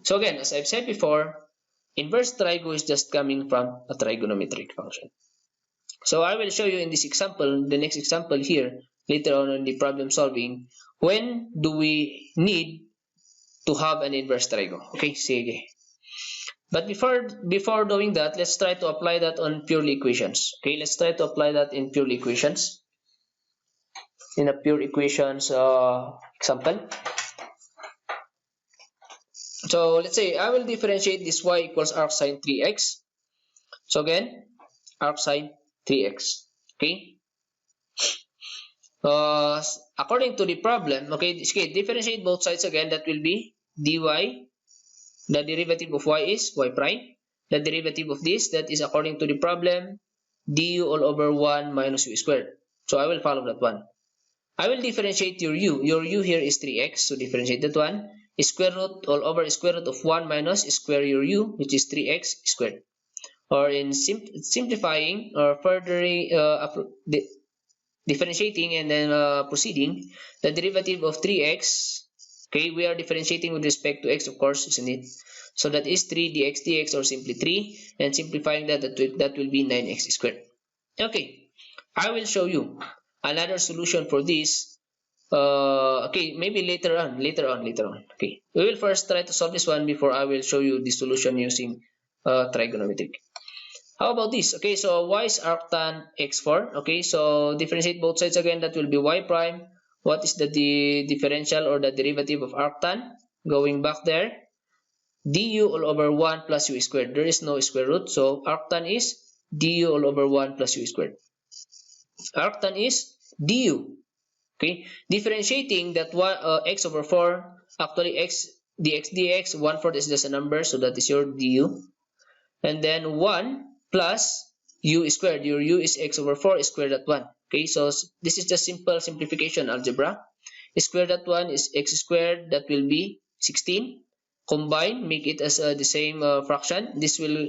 So again, as I've said before, inverse trigo is just coming from a trigonometric function. So I will show you in this example, the next example here, later on in the problem solving, when do we need to have an inverse trigo. Okay, sige. But before doing that, let's try to apply that on purely equations. Okay, let's try to apply that in purely equations. In a pure equations example. So let's say I will differentiate this y equals arc sine 3x. So again, arc sine 3x. Okay. According to the problem, okay, differentiate both sides again. That will be dy. The derivative of y is y prime. The derivative of this, that is according to the problem, du all over 1 minus u squared. So I will follow that one. I will differentiate your u. Your u here is 3x, so differentiate that one. square root all over square root of 1 minus square your u, which is 3x squared. Or in simplifying or further differentiating and then proceeding, the derivative of 3x, okay, we are differentiating with respect to x, of course, isn't it? So that is 3 dx or simply 3, and simplifying that will be 9x squared. Okay, I will show you another solution for this. Okay, maybe later on. Okay, we will first try to solve this one before I will show you the solution using trigonometric. How about this? Okay, so y is arctan x4. Okay, so differentiate both sides again. That will be y prime. What is the differential or the derivative of arctan? Going back there, du all over 1 plus u squared. There is no square root, so arctan is du all over 1 plus u squared. Arctan is du. Okay, differentiating that x over 4, actually x dx, 1/4 is just a number, so that is your du. And then 1 plus u squared. Your u is x over 4 squared at 1. Okay, so this is just simple simplification algebra. Squared at 1 is x squared, that will be 16. Combine, make it as the same fraction. This will,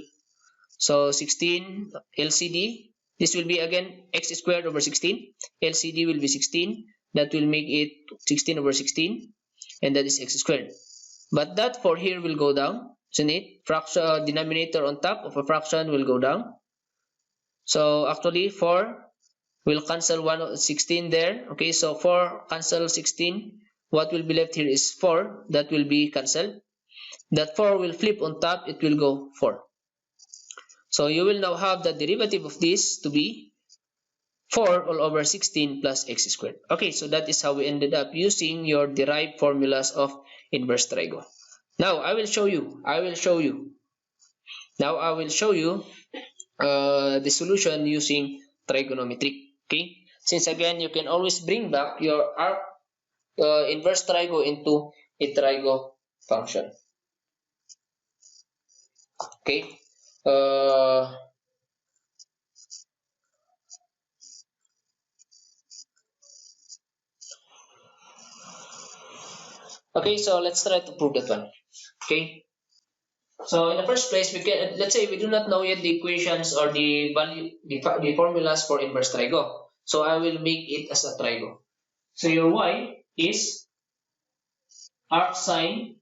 so 16 LCD. This will be again x squared over 16. LCD will be 16. That will make it 16 over 16. And that is x squared. But that 4 here will go down. Isn't it? Fraction denominator on top of a fraction will go down. So actually 4 will cancel 16 there. Okay, so 4 cancel 16. What will be left here is 4. That will be cancelled. That 4 will flip on top. It will go 4. So you will now have the derivative of this to be 4 all over 16 plus x squared. Okay, so that is how we ended up using your derived formulas of inverse trigo. Now I will show you. Now I will show you the solution using trigonometric. Okay, since again you can always bring back your inverse trigo into a trigo function. Okay. Okay, so let's try to prove that one. Okay. So in the first place, we can, let's say we do not know yet the equations or the formulas for inverse trigo. So I will make it as a trigo. So your y is arc sine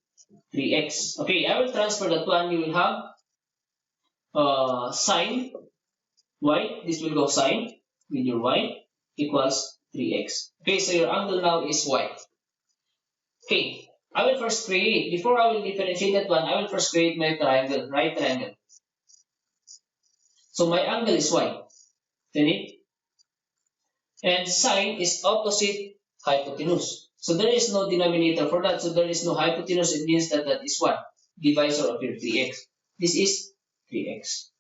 3x. Okay, I will transfer that one. You will have sine y. This will go sine with your y equals 3x. Okay, so your angle now is y. Okay, I will first create, before I will differentiate that one, I will first create my triangle, right triangle. So my angle is y, isn't. And sine is opposite hypotenuse. So there is no denominator for that, so there is no hypotenuse. It means that that is what? Divisor of your 3x. This is 3x.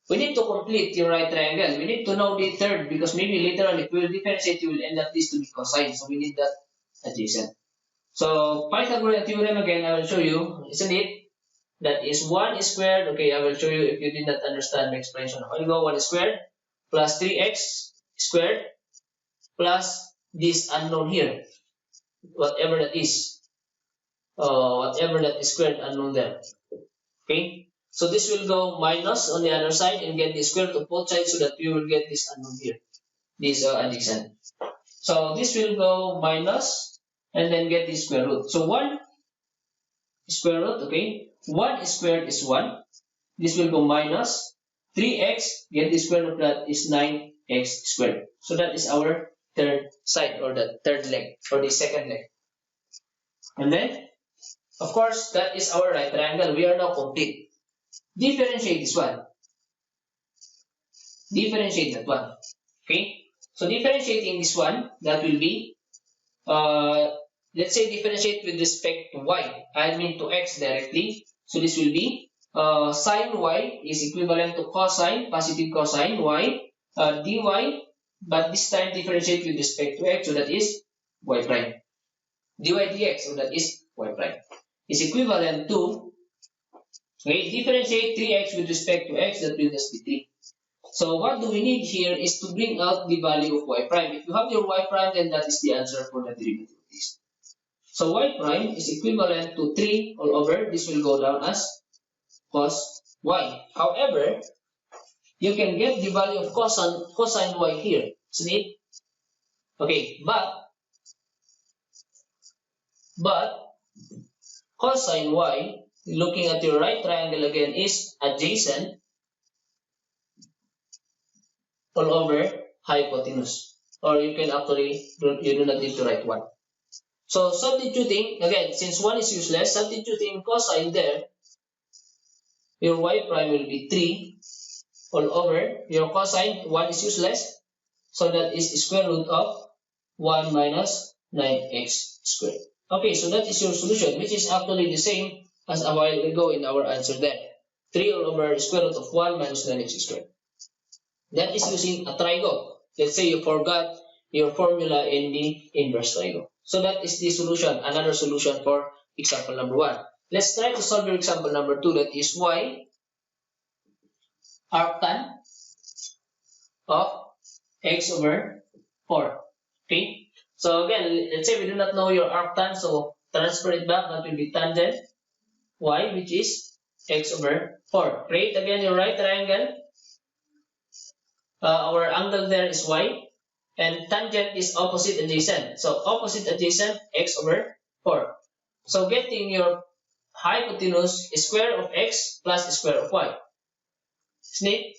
We need to complete your right triangle. We need to know the third, because maybe later on if we will differentiate, you will end up this to be cosine. So we need that adjacent. So Pythagorean Theorem again, I will show you, isn't it? That is 1 squared. Okay, I will show you if you did not understand my explanation. I will go 1 squared plus 3x squared plus this unknown here, whatever that is. Whatever that is squared unknown there. Okay, so this will go minus on the other side and get the square root of both sides, so that you will get this unknown here, this adjacent. So this will go minus and then get the square root. So 1 square root, okay, 1 squared is 1. This will go minus 3x, get the square root of that is 9x squared. So that is our third side, or the third leg, or the second leg. And then, of course, that is our right triangle. We are now complete. Differentiate this one. Differentiate that one. Okay, so differentiating this one, that will be, let's say differentiate with respect to y. I mean to x directly. So this will be sine y is equivalent to cosine, positive cosine y, dy, but this time differentiate with respect to x, so that is y prime. Dy dx, so that is y prime, is equivalent to, okay, differentiate 3x with respect to x, that will just be 3. So what do we need here is to bring out the value of y prime. If you have your y prime, then that is the answer for the derivative of this. So y prime is equivalent to 3 all over. This will go down as cos y. However, you can get the value of cosine y here, isn't it? Okay, but cosine y, looking at your right triangle again, is adjacent all over hypotenuse. Or you can actually, you do not need to write 1. So substituting, again, since 1 is useless, substituting cosine there, your y prime will be 3 all over your cosine. 1 is useless, so that is square root of 1 minus 9x squared. Okay, so that is your solution, which is actually the same as a while ago in our answer there. 3 all over square root of 1 minus 9x squared. That is using a trigo. Let's say you forgot your formula in the inverse trigo. So that is the solution, another solution for example number 1. Let's try to solve your example number 2, that is y arctan of x over 4. Okay, so again, let's say we do not know your arctan, so transfer it back. That will be tangent y, which is x over 4. Create again your right triangle. Our angle there is y, and tangent is opposite adjacent. So opposite adjacent, x over 4. So getting your hypotenuse is square of x plus square of y. Isn't it?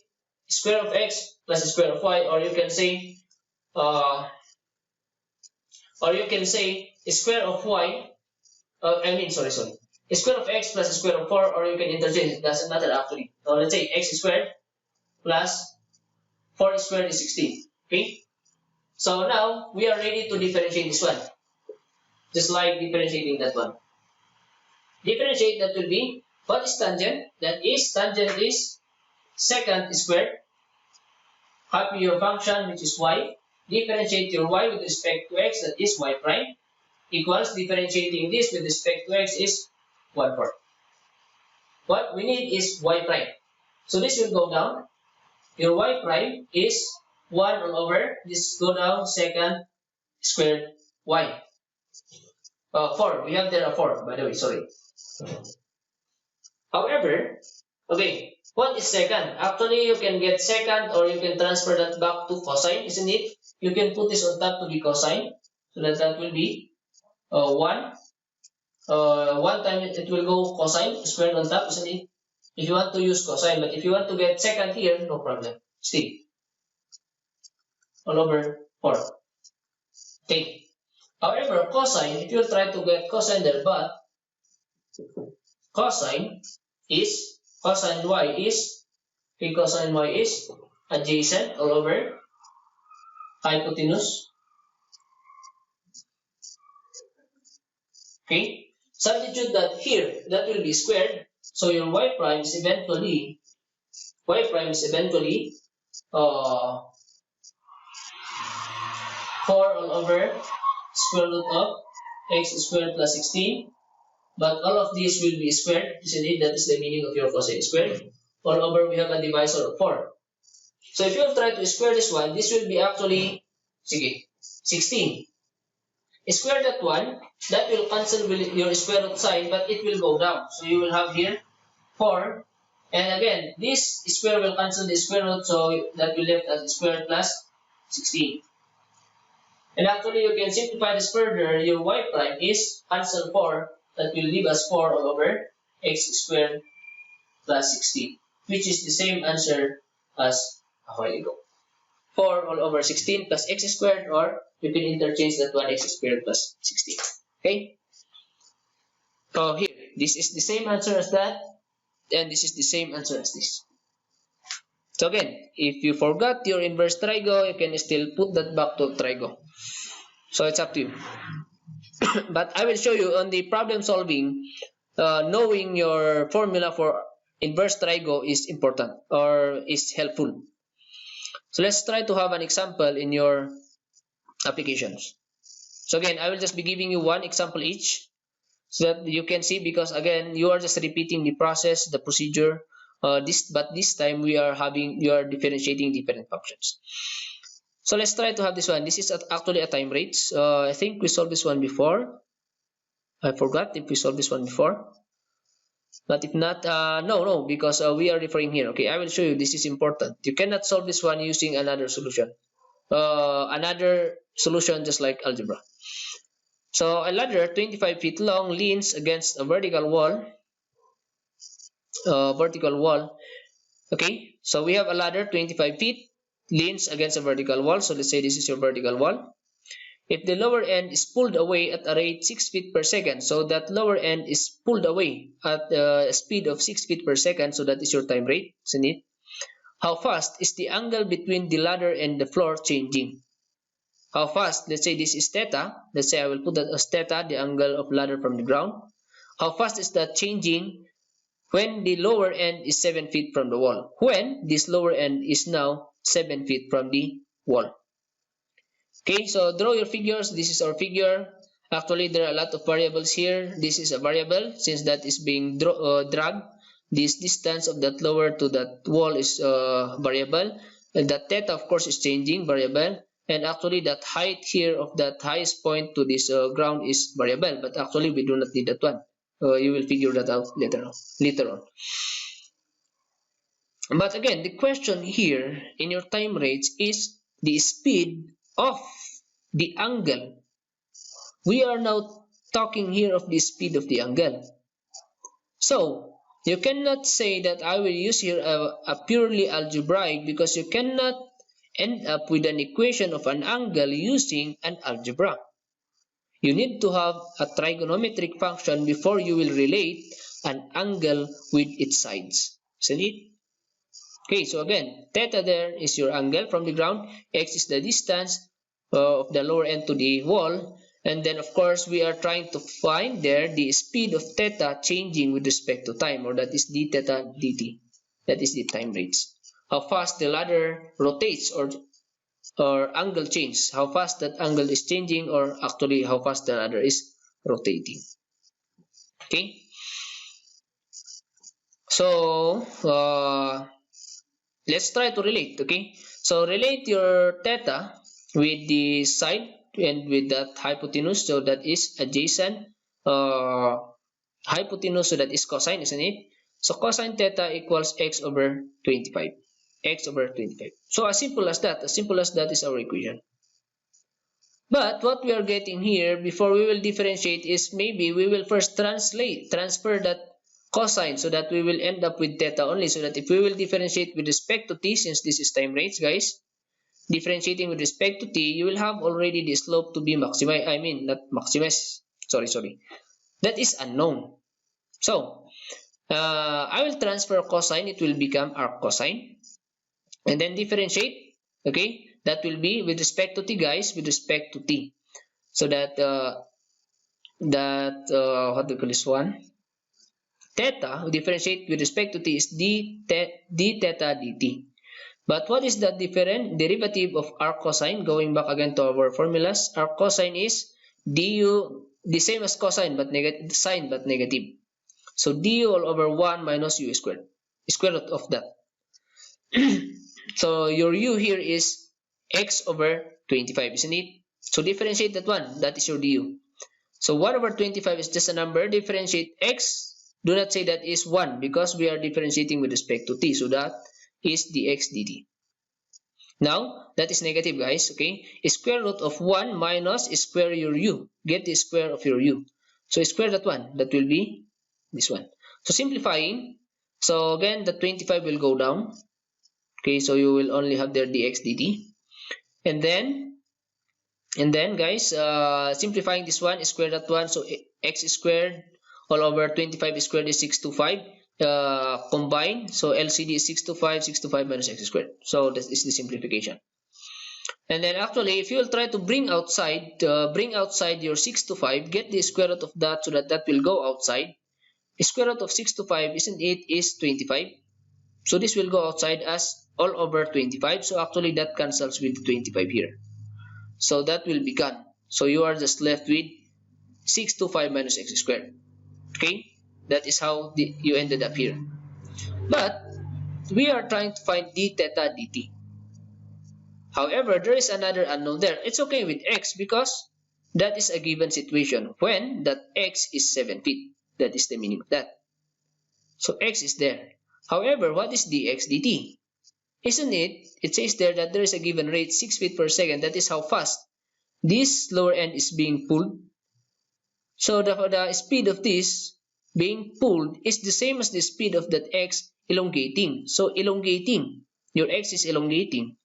Square of x plus square of y, or you can say square of y. Sorry. Square of x plus square of 4, or you can interchange. It doesn't matter actually. So let's say x squared plus 4 squared is 16. Okay. So now we are ready to differentiate this one. Just like differentiating that one. Differentiate, that will be, what is tangent? Tangent is secant squared. Copy your function, which is y. Differentiate your y with respect to x, that is y prime. Equals differentiating this with respect to x is 1/4. What we need is y prime. So this will go down. Your y prime is 1 all over, this go down, secant squared y. 4, we have there a 4, by the way, sorry. However, okay, what is secant? Actually, you can get secant, or you can transfer that back to cosine, isn't it? You can put this on top to be cosine, so that will be 1. 1 time it will go cosine squared on top, isn't it? If you want to use cosine, but if you want to get secant here, no problem. Still, all over 4. Okay. However, cosine, if you try to get cosine there, but cosine y is adjacent all over hypotenuse. Okay, substitute that here, that will be squared. So your y prime is eventually 4 all over square root of x squared plus 16. But all of these will be squared, isn't it? That is the meaning of your cosine squared. All over, we have a divisor of 4. So if you try to square this one, this will be actually 16. Square that one, that will cancel with your square root sign, but it will go down. So you will have here 4. And again, this square will cancel the square root, so that will left as square plus 16. And actually, you can simplify this further. Your y prime is cancel 4. That will leave us 4 all over x squared plus 16, which is the same answer as a while ago. 4 all over 16 plus x squared, or you can interchange that one, x squared plus 16. Okay? So here, this is the same answer as that, and this is the same answer as this. So again, if you forgot your inverse trigo, you can still put that back to trigo. So it's up to you. But I will show you on the problem solving, knowing your formula for inverse trigo is important, or is helpful. So let's try to have an example in your applications. So again, I will just be giving you one example each, so that you can see, because again, you are just repeating the process, the procedure. But this time we are differentiating different functions. So let's try to have this one. This is actually a time rate. I think we solved this one before. I forgot if we solved this one before. But if not, no, because we are referring here. Okay, I will show you. This is important. You cannot solve this one using another solution. Another solution just like algebra. So a ladder 25 feet long leans against a vertical wall. Okay, so we have a ladder 25 feet leans against a vertical wall. So let's say this is your vertical wall. If the lower end is pulled away at a rate 6 feet per second, so that lower end is pulled away at a speed of 6 feet per second, so that is your time rate, isn't it? How fast is the angle between the ladder and the floor changing? How fast? Let's say this is theta. Let's say I will put that as theta, the angle of ladder from the ground. How fast is that changing when the lower end is 7 feet from the wall? When this lower end is now 7 feet from the wall. Okay, so draw your figures. This is our figure. Actually, there are a lot of variables here. This is a variable since that is being dragged. This distance of that lower to that wall is variable. And that theta, of course, is changing, variable. And actually, that height here of that highest point to this ground is variable. But actually, we do not need that one. You will figure that out later on. But again, the question here in your time rates is the speed of the angle. We are now talking here of the speed of the angle. So you cannot say that I will use here a purely algebraic, because you cannot end up with an equation of an angle using an algebra. You need to have a trigonometric function before you will relate an angle with its sides, isn't it? Okay, so again, theta there is your angle from the ground, x is the distance of the lower end to the wall, and then of course we are trying to find there the speed of theta changing with respect to time, or that is d theta dt. That is the time rates. How fast the ladder rotates or angle change, how fast that angle is changing, or actually how fast the ladder is rotating. Okay, so let's try to relate. Okay, so relate your theta with the side and with that hypotenuse, so that is adjacent hypotenuse, so that is cosine, isn't it? So cosine theta equals x over 25. X over 25. So as simple as that is our equation. But what we are getting here, before we will differentiate, is maybe we will first transfer that cosine, so that we will end up with theta only, so that if we will differentiate with respect to t, since this is time rates, guys, differentiating with respect to t, you will have already the slope to be maximized. I mean, not maximized. Sorry. That is unknown. So, I will transfer cosine. It will become arc cosine. And then differentiate. Okay, that will be with respect to t, guys, with respect to t. So that what do you call this one? Theta, differentiate with respect to t, is d theta dt. But what is the derivative of arc cosine? Going back again to our formulas, arc cosine is du, the same as cosine but negative, sine but negative. So du all over 1 minus u squared, square root of that. So your u here is x over 25, isn't it? So differentiate that one, that is your du. So 1 over 25 is just a number. Differentiate x. Do not say that is 1, because we are differentiating with respect to t. So that is dx dt. Now, that is negative, guys, okay? Square root of 1 minus square your u. Get the square of your u. So square that one. That will be this one. So simplifying. So again, the 25 will go down. Okay, so you will only have there dx dt. And then guys, simplifying this one, square that one. So x squared all over 25 squared is 625. Combine, so LCD is 625 minus x squared. So this is the simplification. And then actually, if you will try to bring outside your 625, get the square root of that, so that will go outside. The square root of 625, isn't it, is 25. So this will go outside as all over 25. So actually that cancels with the 25 here. So that will be gone. So you are just left with 625 minus x squared. Okay, that is how you ended up here. But we are trying to find d theta dt. However, there is another unknown there. It's okay with x, because That is a given situation when that x is 7 feet. That is the meaning of that. So x is there. However, what is dx dt? Isn't it? It says there that there is a given rate 6 feet per second. That is how fast this lower end is being pulled. So the speed of this being pulled is the same as the speed of that x elongating. So elongating, your x is elongating.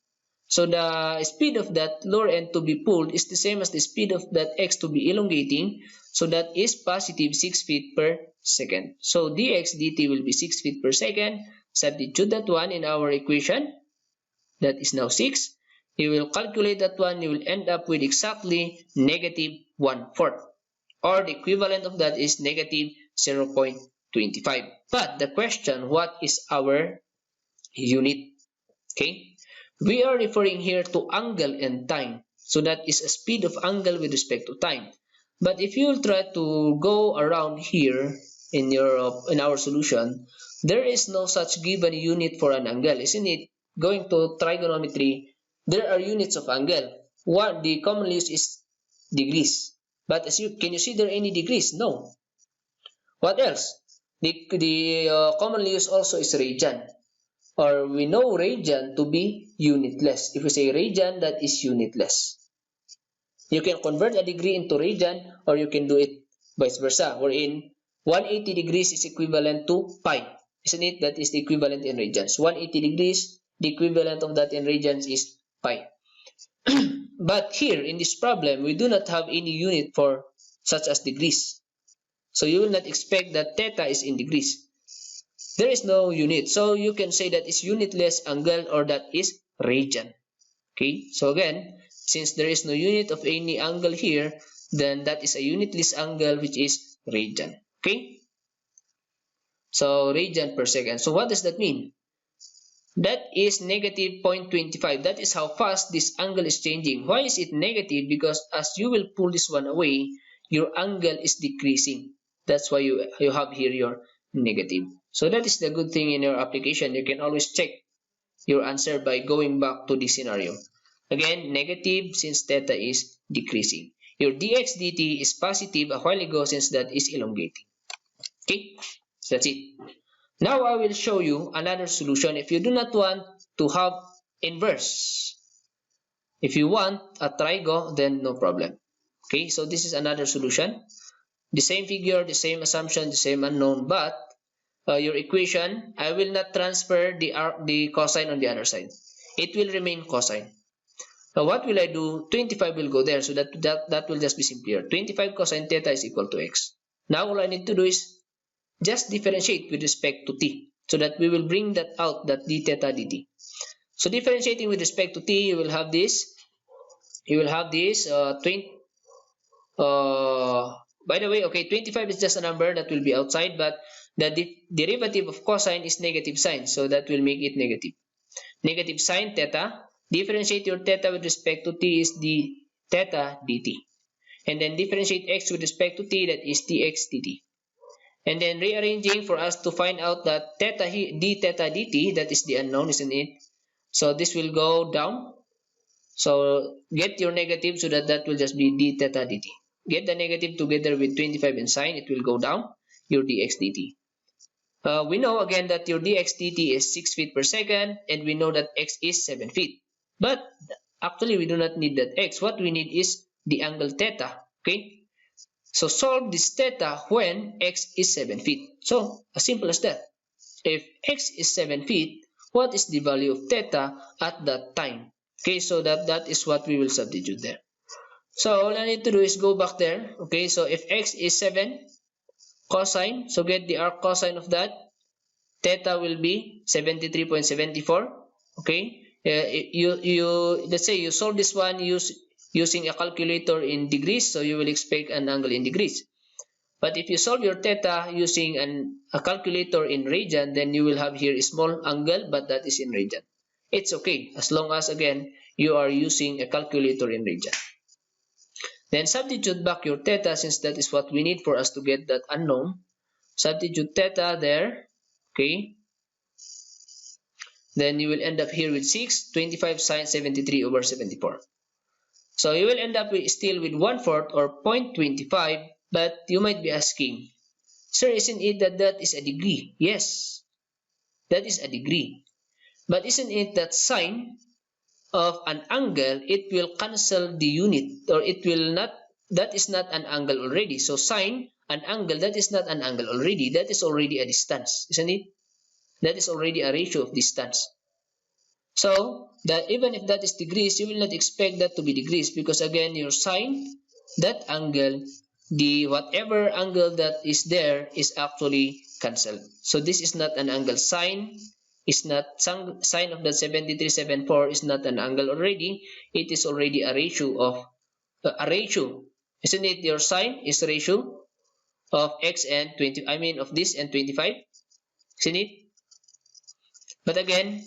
So the speed of that lower end to be pulled is the same as the speed of that x to be elongating. So that is positive 6 feet per second. So dx dt will be 6 feet per second. Substitute that one in our equation. That is now 6. You will calculate that one. You will end up with exactly negative 1/4. Or the equivalent of that is negative 0.25. But the question, what is our unit? Okay. We are referring here to angle and time. So that is a speed of angle with respect to time. But if you will try to go around here in our solution, there is no such given unit for an angle, isn't it? Going to trigonometry, there are units of angle. One, the common use is degrees. But can you see there any degrees? No. What else? The commonly used also is radian. Or we know radian to be unitless. If we say radian, that is unitless. You can convert a degree into radian, or you can do it vice versa, wherein 180 degrees is equivalent to pi. Isn't it? That is the equivalent in radians. 180 degrees, the equivalent of that in radians is pi. But here in this problem, we do not have any unit for such as degrees. So you will not expect that theta is in degrees. There is no unit. So you can say that is unitless angle or that is radian. Okay. So again, since there is no unit of any angle here, then that is a unitless angle which is radian. Okay. So radian per second. So what does that mean? That is negative 0.25. That is how fast this angle is changing. Why is it negative? Because as you will pull this one away, your angle is decreasing. That's why you have here your negative. So that is the good thing in your application. You can always check your answer by going back to this scenario. Again, negative since theta is decreasing. Your dx dt is positive a while ago since that is elongating. Okay, so that's it. Now I will show you another solution if you do not want to have inverse. If you want a trigo, then no problem. Okay, so this is another solution. The same figure, the same assumption, the same unknown, but your equation, I will not transfer the cosine on the other side. It will remain cosine. Now what will I do? 25 will go there, so that will just be simpler. 25 cosine theta is equal to x. Now all I need to do is just differentiate with respect to t, so that we will bring that out, that d theta dt. So differentiating with respect to t, you will have this. You will have this by the way, okay, 25 is just a number that will be outside, but the derivative of cosine is negative sign, so that will make it negative. Negative sine theta. Differentiate your theta with respect to t is d theta dt. And then differentiate x with respect to t, that is dx dt. And then rearranging for us to find out that theta d theta dt, that is the unknown, isn't it? So this will go down. So get your negative so that will just be d theta dt. Get the negative together with 25 and sine, it will go down, your dx dt. We know again that your dx dt is 6 feet per second, and we know that x is 7 feet. But actually we do not need that x. What we need is the angle theta. Okay. So solve this theta when x is 7 feet. So as simple as that. If x is 7 feet, what is the value of theta at that time? Okay, so that is what we will substitute there. So all I need to do is go back there. Okay, so if x is 7 cosine, so get the arc cosine of that. Theta will be 73.74. Okay, let's say you solve this one using a calculator in degrees, so you will expect an angle in degrees. But if you solve your theta using a calculator in radian, then you will have here a small angle, but that is in radian. It's okay as long as again you are using a calculator in radian. Then substitute back your theta, since that is what we need for us to get that unknown. Substitute theta there. Okay. Then you will end up here with 6, 25 sine 73 over 74. So you will end up still with 1/4 or 0.25, but you might be asking, sir, isn't it that is a degree? Yes, that is a degree. But isn't it that sine of an angle, it will cancel the unit, or it will not, that is not an angle already. So sine, an angle, that is not an angle already. That is already a distance, isn't it? That is already a ratio of distance. So that even if that is degrees, you will not expect that to be degrees, because again, your sine, that angle, the whatever angle that is there is actually cancelled. So this is not an angle. Sine is not, sine of the 7374 is not an angle already. It is already a ratio of a ratio, isn't it? Your sine is ratio of x and 20. I mean of this and 25, isn't it? But again,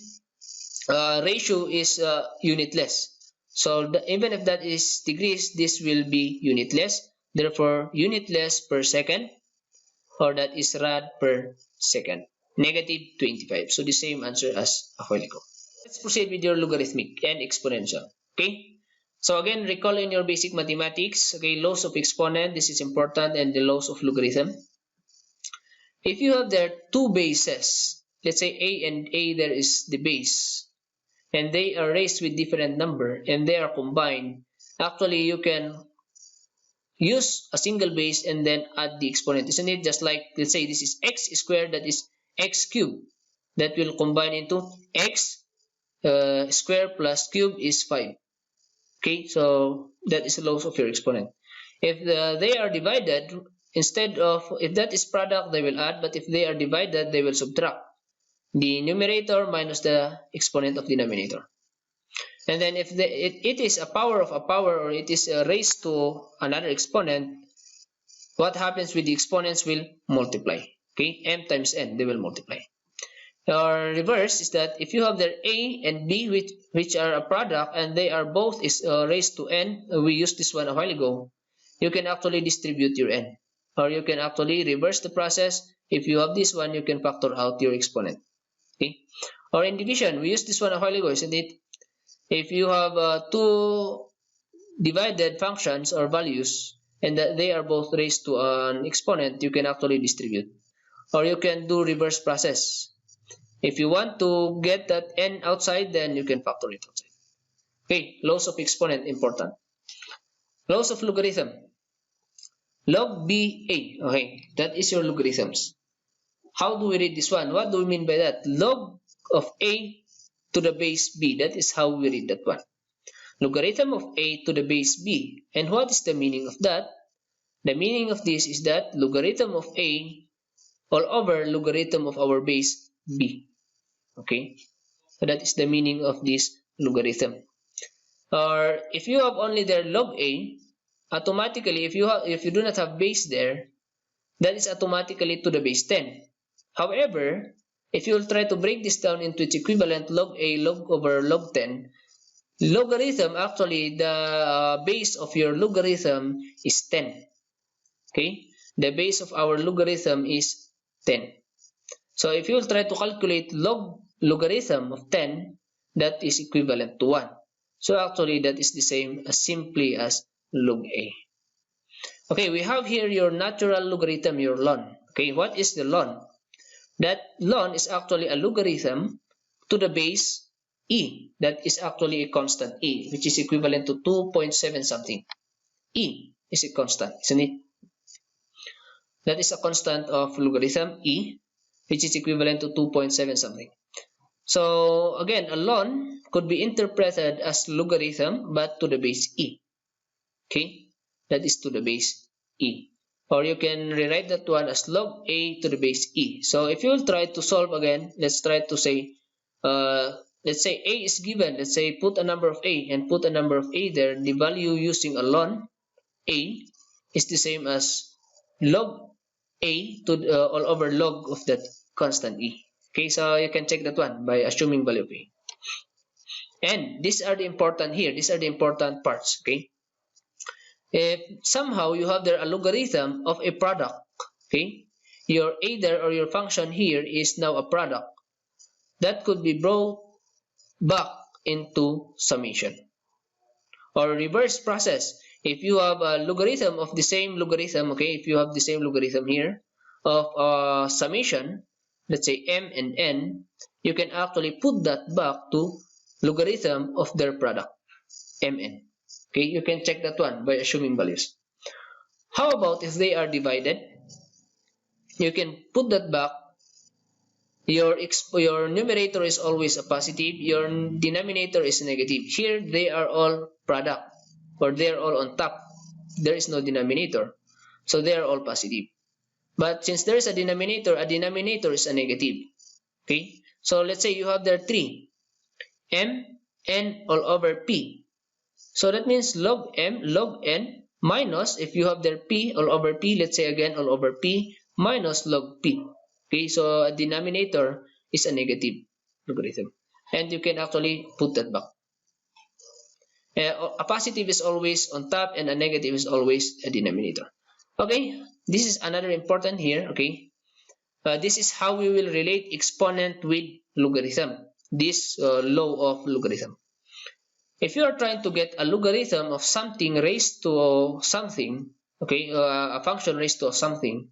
ratio is unitless. So even if that is degrees, this will be unitless. Therefore, unitless per second, or that is rad per second. Negative 25. So the same answer as a while ago. Let's proceed with your logarithmic and exponential. Okay. So again, recall in your basic mathematics. Okay, laws of exponent. This is important, and the laws of logarithm. If you have there two bases, let's say a and a, there is the base, and they are raised with different number and they are combined, actually you can use a single base and then add the exponent, isn't it? Just like, let's say this is x squared, that is x cubed, that will combine into x squared plus cube is 5. Okay, so that is the laws of your exponent. If they are divided, instead of, if that is product, they will add, but if they are divided, they will subtract the numerator minus the exponent of denominator. And then if it is a power of a power, or it is raised to another exponent, what happens with the exponents will multiply. Okay, m times n, they will multiply. Or reverse is that if you have their a and b, which are a product, and they are both raised to n, we used this one a while ago, you can actually distribute your n. Or you can actually reverse the process. If you have this one, you can factor out your exponent. Okay. Or in division, we used this one a while ago, isn't it? If you have two divided functions or values, and that they are both raised to an exponent, you can actually distribute. Or you can do reverse process. If you want to get that n outside, then you can factor it outside. Okay, laws of exponent, important. Laws of logarithm. Log BA, okay, that is your logarithms. How do we read this one? What do we mean by that? Log of A to the base B, that is how we read that one. Logarithm of A to the base B. And what is the meaning of that? The meaning of this is that logarithm of A all over logarithm of our base B. Okay, so that is the meaning of this logarithm. Or if you have only their log A, automatically if you do not have base there, that is automatically to the base 10. However, if you will try to break this down into its equivalent, log A log over log 10, logarithm, actually the base of your logarithm is 10. Okay, the base of our logarithm is 10. So if you will try to calculate logarithm of 10, that is equivalent to 1. So actually that is the same as simply as log A. Okay, we have here your natural logarithm, your ln. Okay, what is the ln? That ln is actually a logarithm to the base e. That is actually a constant e, which is equivalent to 2.7 something. E is a constant, isn't it? That is a constant of logarithm e, which is equivalent to 2.7 something. So again, a ln could be interpreted as logarithm but to the base e. Okay, that is to the base e. Or you can rewrite that one as log a to the base e. So if you will try to solve again, let's try to say, let's say a is given. Let's say put a number of a and put a number of a there. The value using a ln a is the same as log a to all over log of that constant e. Okay, so you can check that one by assuming value of a. And these are the important here. These are the important parts. Okay. If somehow you have there a logarithm of a product, okay, your a there or your function here is now a product that could be brought back into summation. Or reverse process. If you have a logarithm of the same logarithm, okay, if you have the same logarithm here of summation, let's say m and n, you can actually put that back to logarithm of their product, mn. Okay, you can check that one by assuming values. How about if they are divided? You can put that back. Your numerator is always a positive, your denominator is negative. Here they are all product, or they are all on top. There is no denominator, so they are all positive. But since there is a denominator is a negative. Okay, so let's say you have there 3 m n all over p. So that means log m log n minus, if you have there p all over p, let's say again all over p minus log p. Okay, so a denominator is a negative logarithm, and you can actually put that back. A positive is always on top, and a negative is always a denominator. Okay, this is another important here. Okay, this is how we will relate exponent with logarithm. This law of logarithm. If you are trying to get a logarithm of something raised to something, okay, a function raised to something,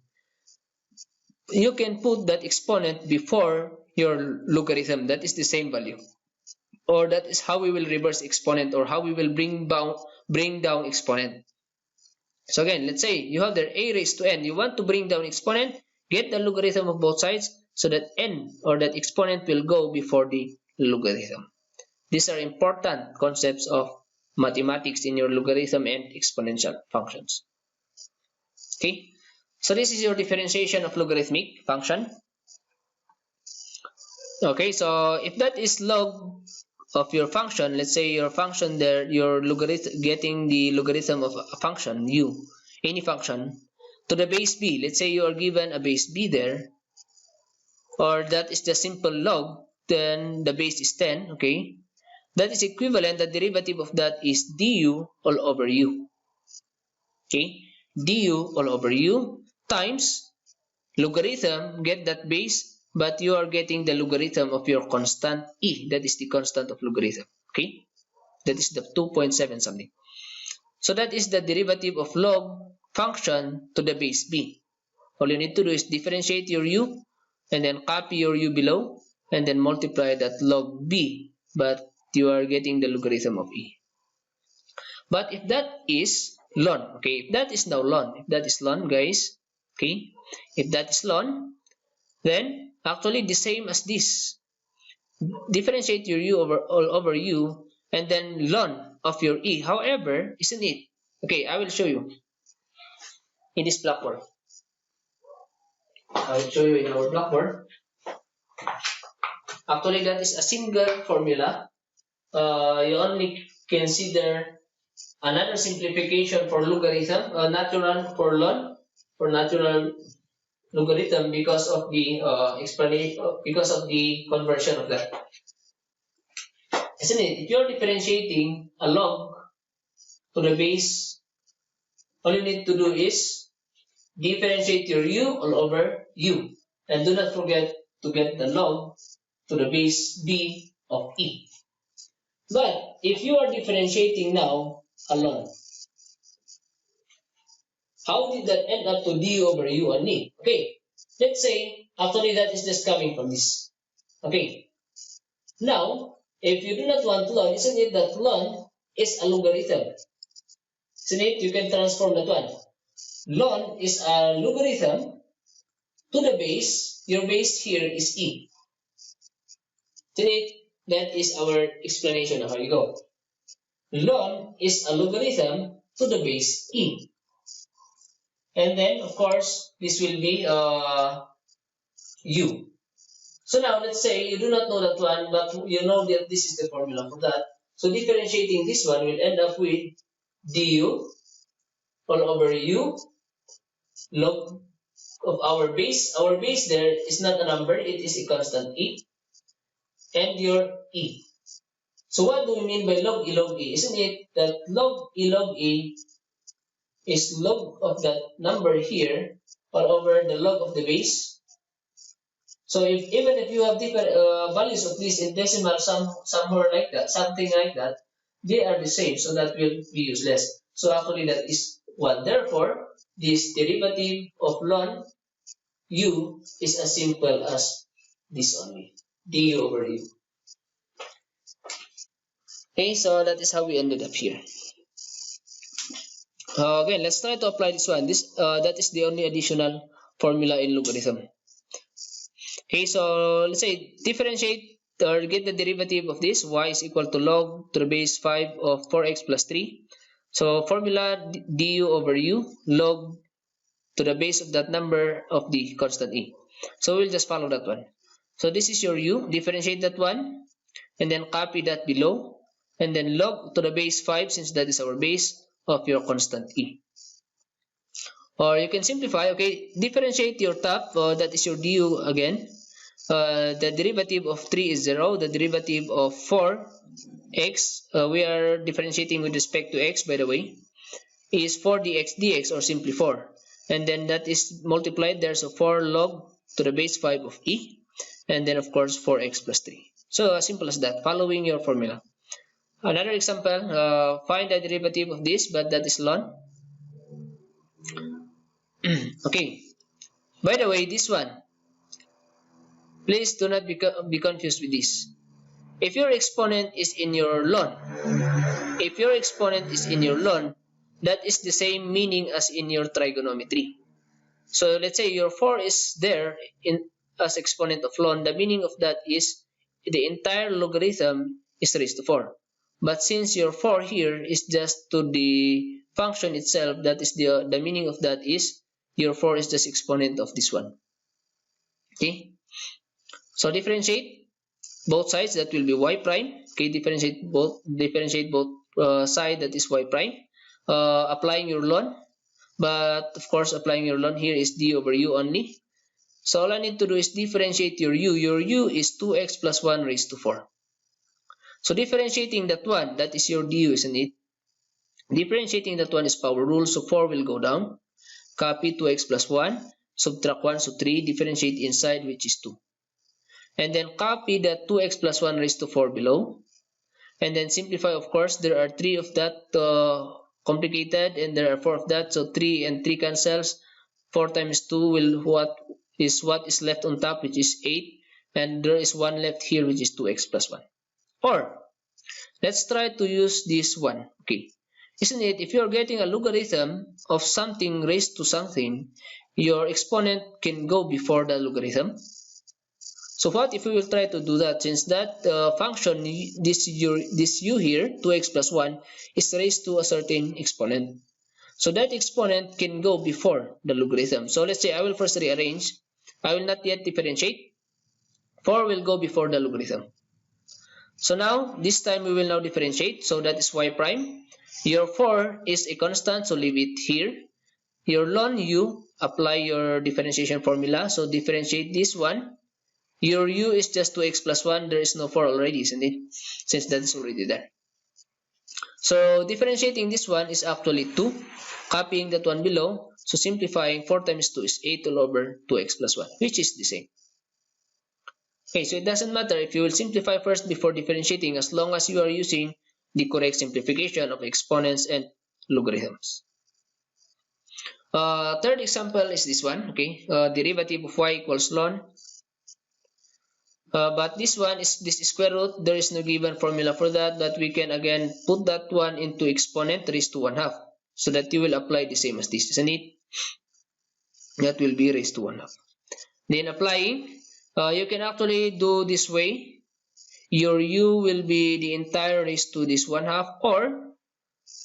you can put that exponent before your logarithm. That is the same value, or that is how we will reverse exponent, or how we will bring down exponent. So again, let's say you have there a raised to n. You want to bring down exponent, get the logarithm of both sides, so that n, or that exponent, will go before the logarithm. These are important concepts of mathematics in your logarithm and exponential functions. Okay, so this is your differentiation of logarithmic function. Okay, so if that is log of your function, let's say your function there, your logarithm, getting the logarithm of a function u, any function, to the base b. Let's say you are given a base b there, or that is the simple log, then the base is 10. Okay, that is equivalent, the derivative of that is du all over u. Okay, du all over u times logarithm, get that base, but you are getting the logarithm of your constant e, that is the constant of logarithm. Okay, that is the 2.7 something. So that is the derivative of log function to the base b. All you need to do is differentiate your u, and then copy your u below, and then multiply that log b, but you are getting the logarithm of e. But if that is ln, okay, if that is now ln, if that is ln, guys, okay, if that is ln, then actually the same as this. Differentiate your u all over u, and then ln of your e. However, isn't it? Okay, I will show you in this blackboard. I will show you in our blackboard. Actually, that is a single formula. You only consider another simplification for logarithm, natural for ln, for natural logarithm, because of the explanation, because of the conversion of that. Isn't it? If you're differentiating a log to the base, all you need to do is differentiate your u all over u, and do not forget to get the log to the base b of e. But if you are differentiating now a ln, how did that end up to du over u and e? Okay, let's say actually that is just coming from this. Okay, now if you do not want ln, isn't it that ln is a logarithm? Isn't it? You can transform that one. Ln is a logarithm to the base. Your base here is e. Isn't it? That is our explanation of how you go. Ln is a logarithm to the base e. And then, of course, this will be u. So now, let's say you do not know that one, but you know that this is the formula for that. So differentiating this one will end up with du all over u log of our base. Our base there is not a number, it is a constant e, and your e. So what do we mean by log e log e? Isn't it that log e log e is log of that number here all over the log of the base? So even if you have different values of this in decimal, somewhere like that, something like that, they are the same, so that will be useless. So actually that is 1. Therefore, this derivative of ln u is as simple as this only, du over u. Okay, so that is how we ended up here. Again, let's try to apply this one. That is the only additional formula in logarithm. Okay, so let's say differentiate or get the derivative of this. Y is equal to log to the base 5 of 4x plus 3. So formula du over u, log to the base of that number of the constant e. So we'll just follow that one. So this is your u, differentiate that one, and then copy that below, and then log to the base 5, since that is our base, of your constant e. Or you can simplify, okay, differentiate your top, that is your du again. The derivative of 3 is 0, the derivative of 4x, we are differentiating with respect to x, by the way, is 4 dx or simply 4. And then that is multiplied there, so 4 log to the base 5 of e, and then of course 4x plus 3. So as simple as that, following your formula. Another example, find the derivative of this, but that is ln. Okay, by the way, this one, please do not be confused with this. If your exponent is in your ln, that is the same meaning as in your trigonometry. So let's say your 4 is there as exponent of ln. The meaning of that is the entire logarithm is raised to 4. But since your 4 here is just to the function itself, that is the meaning of that is your 4 is just exponent of this one. Okay, so differentiate both sides, that will be y prime. Okay, differentiate both side, that is y prime. Applying your ln, but of course applying your ln here is d over u only. So all I need to do is differentiate your u. Your u is 2x plus 1 raised to 4. So differentiating that one, that is your du, isn't it? Differentiating that one is power rule, so 4 will go down. Copy 2x plus 1, subtract 1, so 3, differentiate inside, which is 2. And then copy that 2x plus 1 raised to 4 below. And then simplify, of course, there are 3 of that complicated, and there are 4 of that, so 3 and 3 cancels. 4 times 2 will what is left on top, which is 8, and there is 1 left here, which is 2x plus 1. Or let's try to use this one. Okay, isn't it, if you're getting a logarithm of something raised to something, your exponent can go before the logarithm. So what if we will try to do that? Since that function, this u here, 2x plus 1, is raised to a certain exponent. So that exponent can go before the logarithm. So let's say I will first rearrange. I will not yet differentiate. 4 will go before the logarithm. So now, this time we will now differentiate. So that is y prime. Your 4 is a constant, so leave it here. Your ln u, apply your differentiation formula. So differentiate this one. Your u is just 2x plus 1. There is no 4 already, isn't it? Since that is already there. So differentiating this one is actually 2. Copying that one below. So simplifying, 4 times 2 is 8 all over 2x plus 1, which is the same. Okay, so it doesn't matter if you will simplify first before differentiating, as long as you are using the correct simplification of exponents and logarithms. Third example is this one. Okay, derivative of y equals ln. But this one is this square root. There is no given formula for that, but we can again put that one into exponent raised to 1/2, so that you will apply the same as this, isn't it? That will be raised to 1/2. Then applying, you can actually do this way. Your u will be the entire raised to this 1/2, or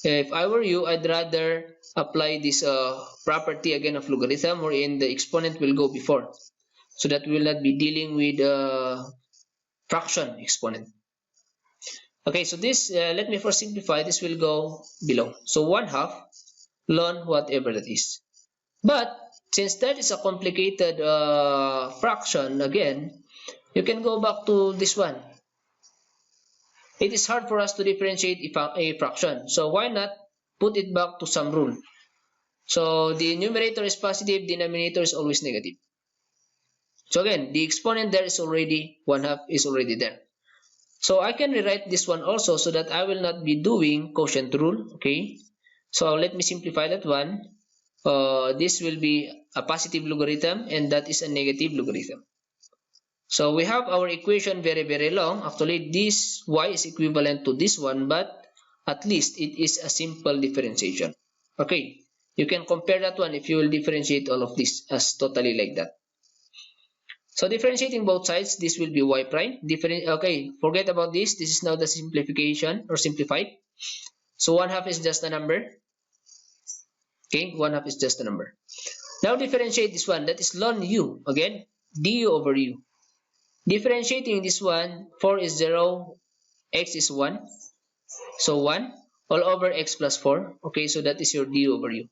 if I were you, I'd rather apply this property again of logarithm, wherein the exponent will go before, so that we will not be dealing with fraction exponent. Okay, so this, let me first simplify. This will go below. So 1/2 ln whatever that is. But since that is a complicated fraction, again, you can go back to this one. It is hard for us to differentiate a fraction. So why not put it back to some rule? So the numerator is positive, denominator is always negative. So again, the exponent there is already 1/2 is already there. So I can rewrite this one also so that I will not be doing quotient rule. Okay, so let me simplify that one. This will be a positive logarithm and that is a negative logarithm. So we have our equation very long. Actually, this y is equivalent to this one, but at least it is a simple differentiation. Okay, you can compare that one if you will differentiate all of this as totally like that. So differentiating both sides, this will be y prime. Okay, forget about this. This is now the simplification or simplified. So 1/2 is just a number. Okay, 1/2 is just a number. Now differentiate this one. That is ln u. Again, du over u. Differentiating this one, 4 is 0, x is 1. So 1 all over x plus 4. Okay, so that is your du over u.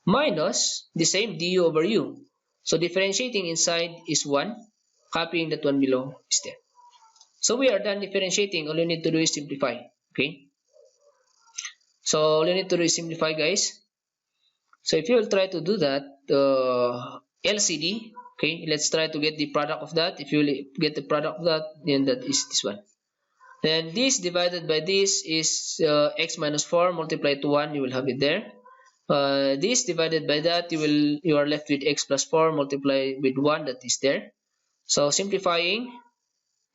Minus the same du over u. So differentiating inside is 1. Copying that one below is there. So we are done differentiating. All you need to do is simplify. Okay. So all you need to do is simplify, guys. So if you will try to do that, LCD. Okay, let's try to get the product of that. If you will get the product of that, then that is this one. Then this divided by this is x minus 4 multiplied to 1. You will have it there. This divided by that, you are left with x plus 4 multiplied with 1. That is there. So simplifying,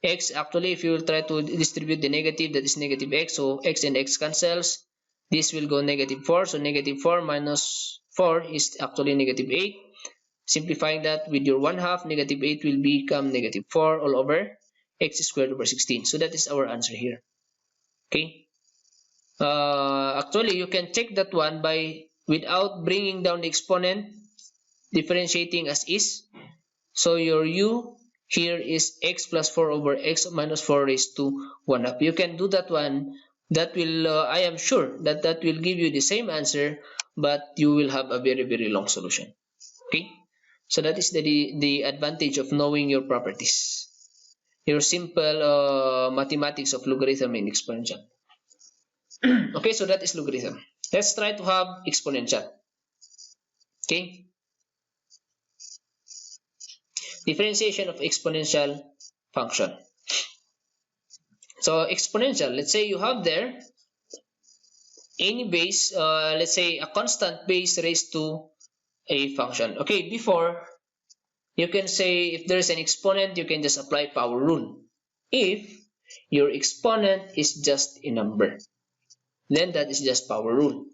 x actually, if you will try to distribute the negative, that is negative x. So x and x cancels. This will go negative 4. So negative 4 minus 4 is actually negative 8. Simplifying that with your 1/2, negative 8 will become negative 4 all over x squared over 16. So that is our answer here. Okay. Actually, you can check that one by without bringing down the exponent, differentiating as is. So your u here is x plus 4 over x minus 4 raised to 1/2. You can do that one. That will, I am sure that will give you the same answer, but you will have a very long solution. Okay. So that is the advantage of knowing your properties. Your simple mathematics of logarithm and exponential. Okay, so that is logarithm. Let's try to have exponential. Okay. Differentiation of exponential function. So exponential, let's say you have there any base, let's say a constant base raised to a function. Okay, before you can say if there is an exponent, you can just apply power rule. If your exponent is just a number, then that is just power rule.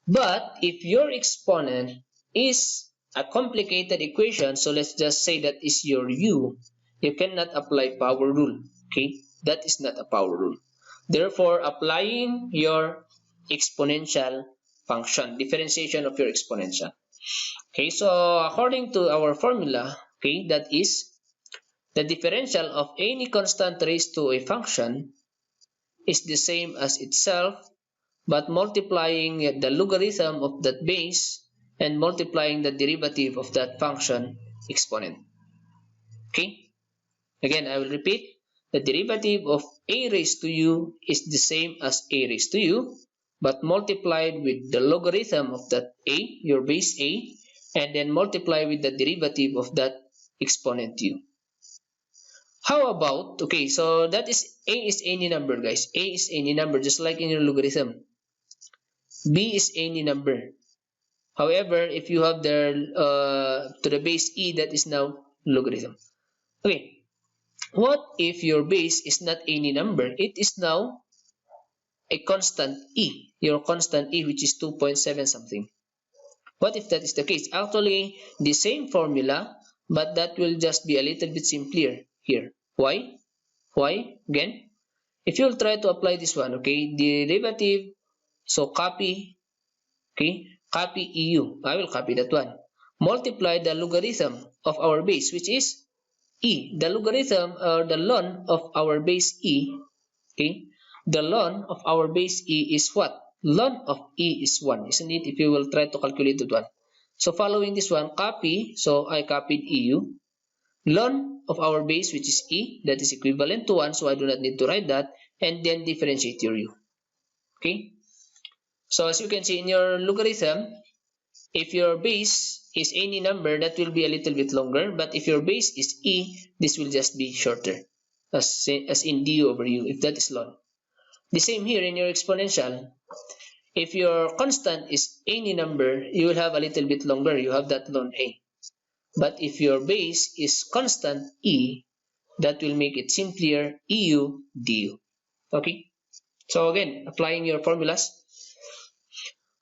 But if your exponent is a complicated equation, so let's just say that is your u, you cannot apply power rule. Okay, that is not a power rule. Therefore, applying your exponential function, differentiation of your exponential. Okay, so according to our formula, okay, that is the differential of any constant raised to a function is the same as itself, but multiplying the logarithm of that base and multiplying the derivative of that function exponent. Okay, again I will repeat, the derivative of a raised to u is the same as a raised to u, but multiplied with the logarithm of that a, your base a, and then multiply with the derivative of that exponent u. How about, okay, so that is a is any number, guys. A is any number, just like in your logarithm. B is any number. However, if you have there to the base e, that is now logarithm. Okay, what if your base is not any number? It is now a constant e, your constant e, which is 2.7 something. What if that is the case? Actually, the same formula, but that will just be a little bit simpler here. Why? Why? Again, if you'll try to apply this one, okay, derivative, so copy, okay, copy EU. I will copy that one. Multiply the logarithm of our base, which is e. The logarithm or the ln of our base e, okay, the ln of our base e is what? Ln of e is 1, isn't it? If you will try to calculate that one. So following this one, copy, so I copied EU. Ln of our base, which is e, that is equivalent to 1, so I do not need to write that, and then differentiate your u. Okay? So as you can see in your logarithm, if your base is any number, that will be a little bit longer, but if your base is e, this will just be shorter. as in du over u, if that is ln. The same here in your exponential. If your constant is any number, you will have a little bit longer. You have that ln a. But if your base is constant e, that will make it simpler eu du. Okay? So again, applying your formulas.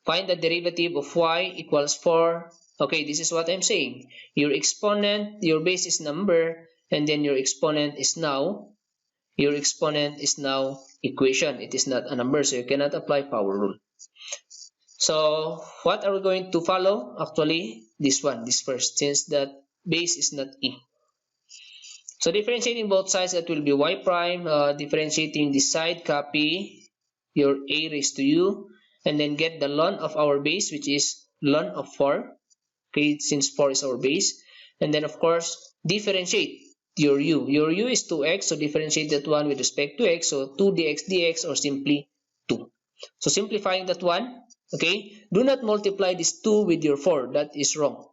Find the derivative of y equals 4. Okay, this is what I'm saying. Your exponent, your base is number, and then your exponent is now equation. It is not a number, so you cannot apply power rule. So what are we going to follow? Actually, this first, since that base is not e. So differentiating both sides, that will be y prime. Differentiating this side, copy your a raised to u, and then get the ln of our base, which is ln of 4. Okay, since 4 is our base. And then of course, differentiate your u. Your u is 2x, so differentiate that one with respect to x. So 2 dx or simply 2. So simplifying that one, okay, do not multiply this 2 with your 4. That is wrong.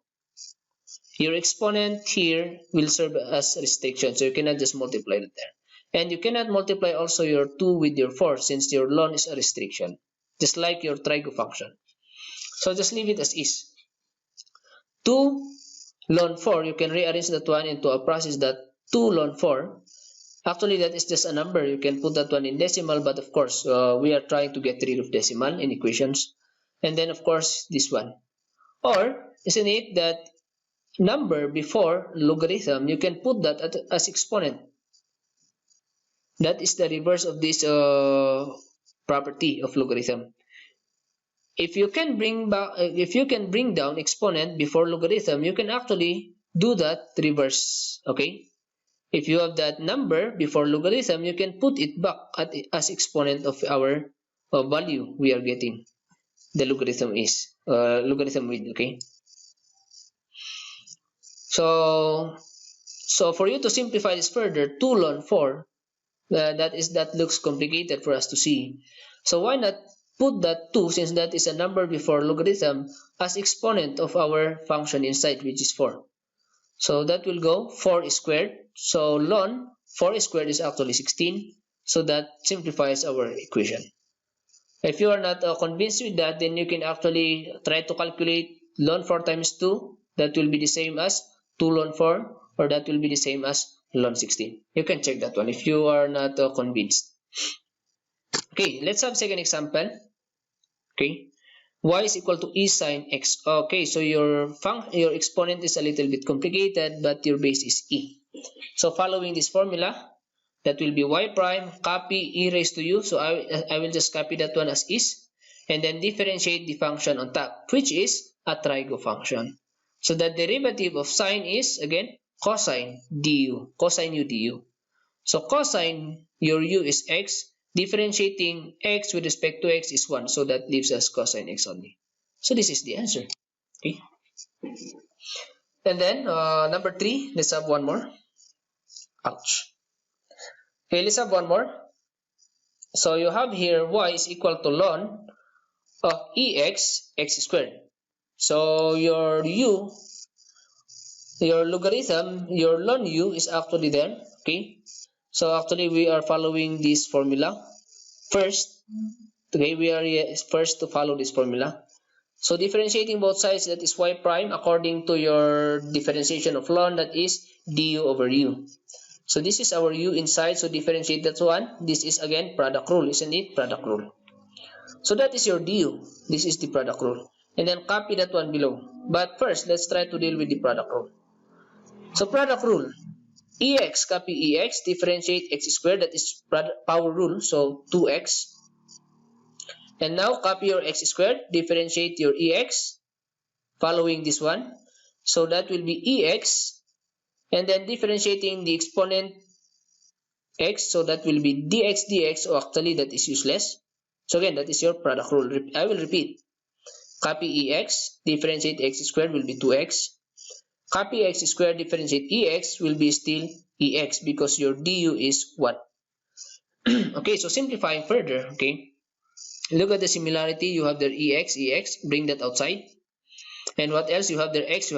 Your exponent here will serve as restriction, so you cannot just multiply it there. And you cannot multiply also your 2 with your 4 since your ln is a restriction, just like your trigo function. So just leave it as is. 2 ln 4, you can rearrange that one into a process that 2 ln 4. Actually, that is just a number. You can put that one in decimal, but of course, we are trying to get rid of decimal in equations. And then, of course, this one. Or, isn't it that number before logarithm, you can put that as exponent. That is the reverse of this property of logarithm. If you can bring down exponent before logarithm, you can actually do that reverse. Okay, if you have that number before logarithm, you can put it back as exponent of our value we are getting. The logarithm is logarithm with. Okay. So for you to simplify this further, 2 ln 4, that looks complicated for us to see. So why not put that 2, since that is a number before logarithm, as exponent of our function inside, which is 4. So that will go 4 squared. So ln 4 squared is actually 16. So that simplifies our equation. If you are not convinced with that, then you can actually try to calculate ln 4 times 2. That will be the same as 2 ln 4, or that will be the same as ln 16. You can check that one if you are not convinced. Okay, let's have second example. Okay, y is equal to E Sine X. Okay, so your exponent is a little bit complicated, but your base is e. So following this formula, that will be y prime, copy e raised to u. So I will just copy that one as is, and then differentiate the function on top, which is a trigo function. So the derivative of sine is, again, cosine du, cosine u du. So cosine your u is x, differentiating x with respect to x is 1, so that leaves us cosine x only. So this is the answer. Okay. And then number 3, let's have one more. Ouch. Okay, let's have one more. So you have here y is equal to ln of ex, x squared. So your logarithm, your ln u is actually there. Okay. So actually we are following this formula first. Okay, we are first to follow this formula. So differentiating both sides, that is y prime, according to your differentiation of ln, that is du over u. So this is our u inside, so differentiate that one. This is again product rule, isn't it? Product rule. So that is your du. This is the product rule. And then copy that one below. But first, let's try to deal with the product rule. So product rule. Ex, copy ex, differentiate x squared, that is power rule, so 2x. And now copy your x squared, differentiate your ex, following this one. So that will be ex, and then differentiating the exponent x, so that will be dx, or actually that is useless. So again, that is your product rule. I will repeat. Copy ex, differentiate x squared will be 2x. Copy x squared, differentiate ex will be still ex, because your du is 1. Okay, so simplifying further, okay, look at the similarity. You have their ex, bring that outside. And what else? You have their x,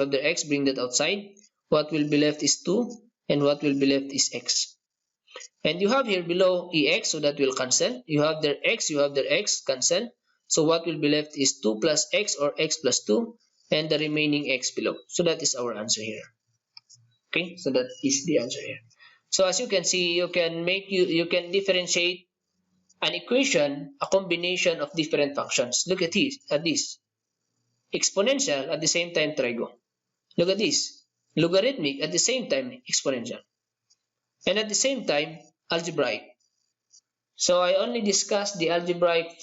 bring that outside. What will be left is 2, and what will be left is x. And you have here below EX, so that will cancel. You have there X, you have there X, cancel. So what will be left is 2 plus X or X plus 2 and the remaining X below. So that is our answer here. Okay, so that is the answer here. So as you can see, you can differentiate an equation, a combination of different functions. Look at this. Exponential at the same time trigo. Look at this. Logarithmic at the same time exponential. And at the same time algebraic. So I only discussed the algebraic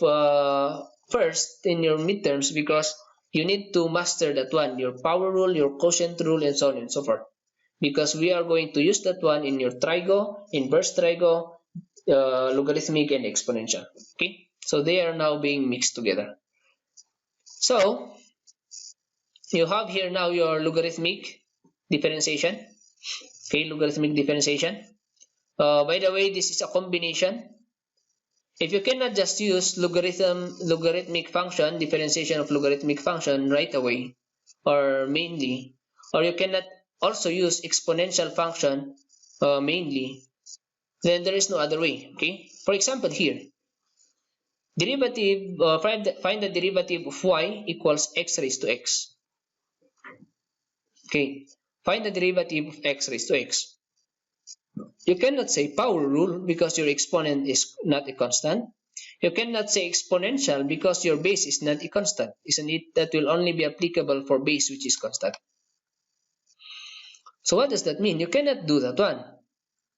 first in your midterms because you need to master that one, your power rule, your quotient rule, and so on and so forth. Because we are going to use that one in your trigo, inverse trigo, logarithmic, and exponential. Okay, so they are now being mixed together. So you have here now your logarithmic differentiation. Okay, logarithmic differentiation. By the way, this is a combination. If you cannot just use logarithmic function, differentiation of logarithmic function right away, or mainly, or you cannot also use exponential function mainly, then there is no other way. Okay. For example, here, derivative. Find the derivative of y equals x raised to x. Okay. Find the derivative of x raised to x. You cannot say power rule because your exponent is not a constant. You cannot say exponential because your base is not a constant, isn't it? That will only be applicable for base which is constant. So what does that mean? You cannot do that one.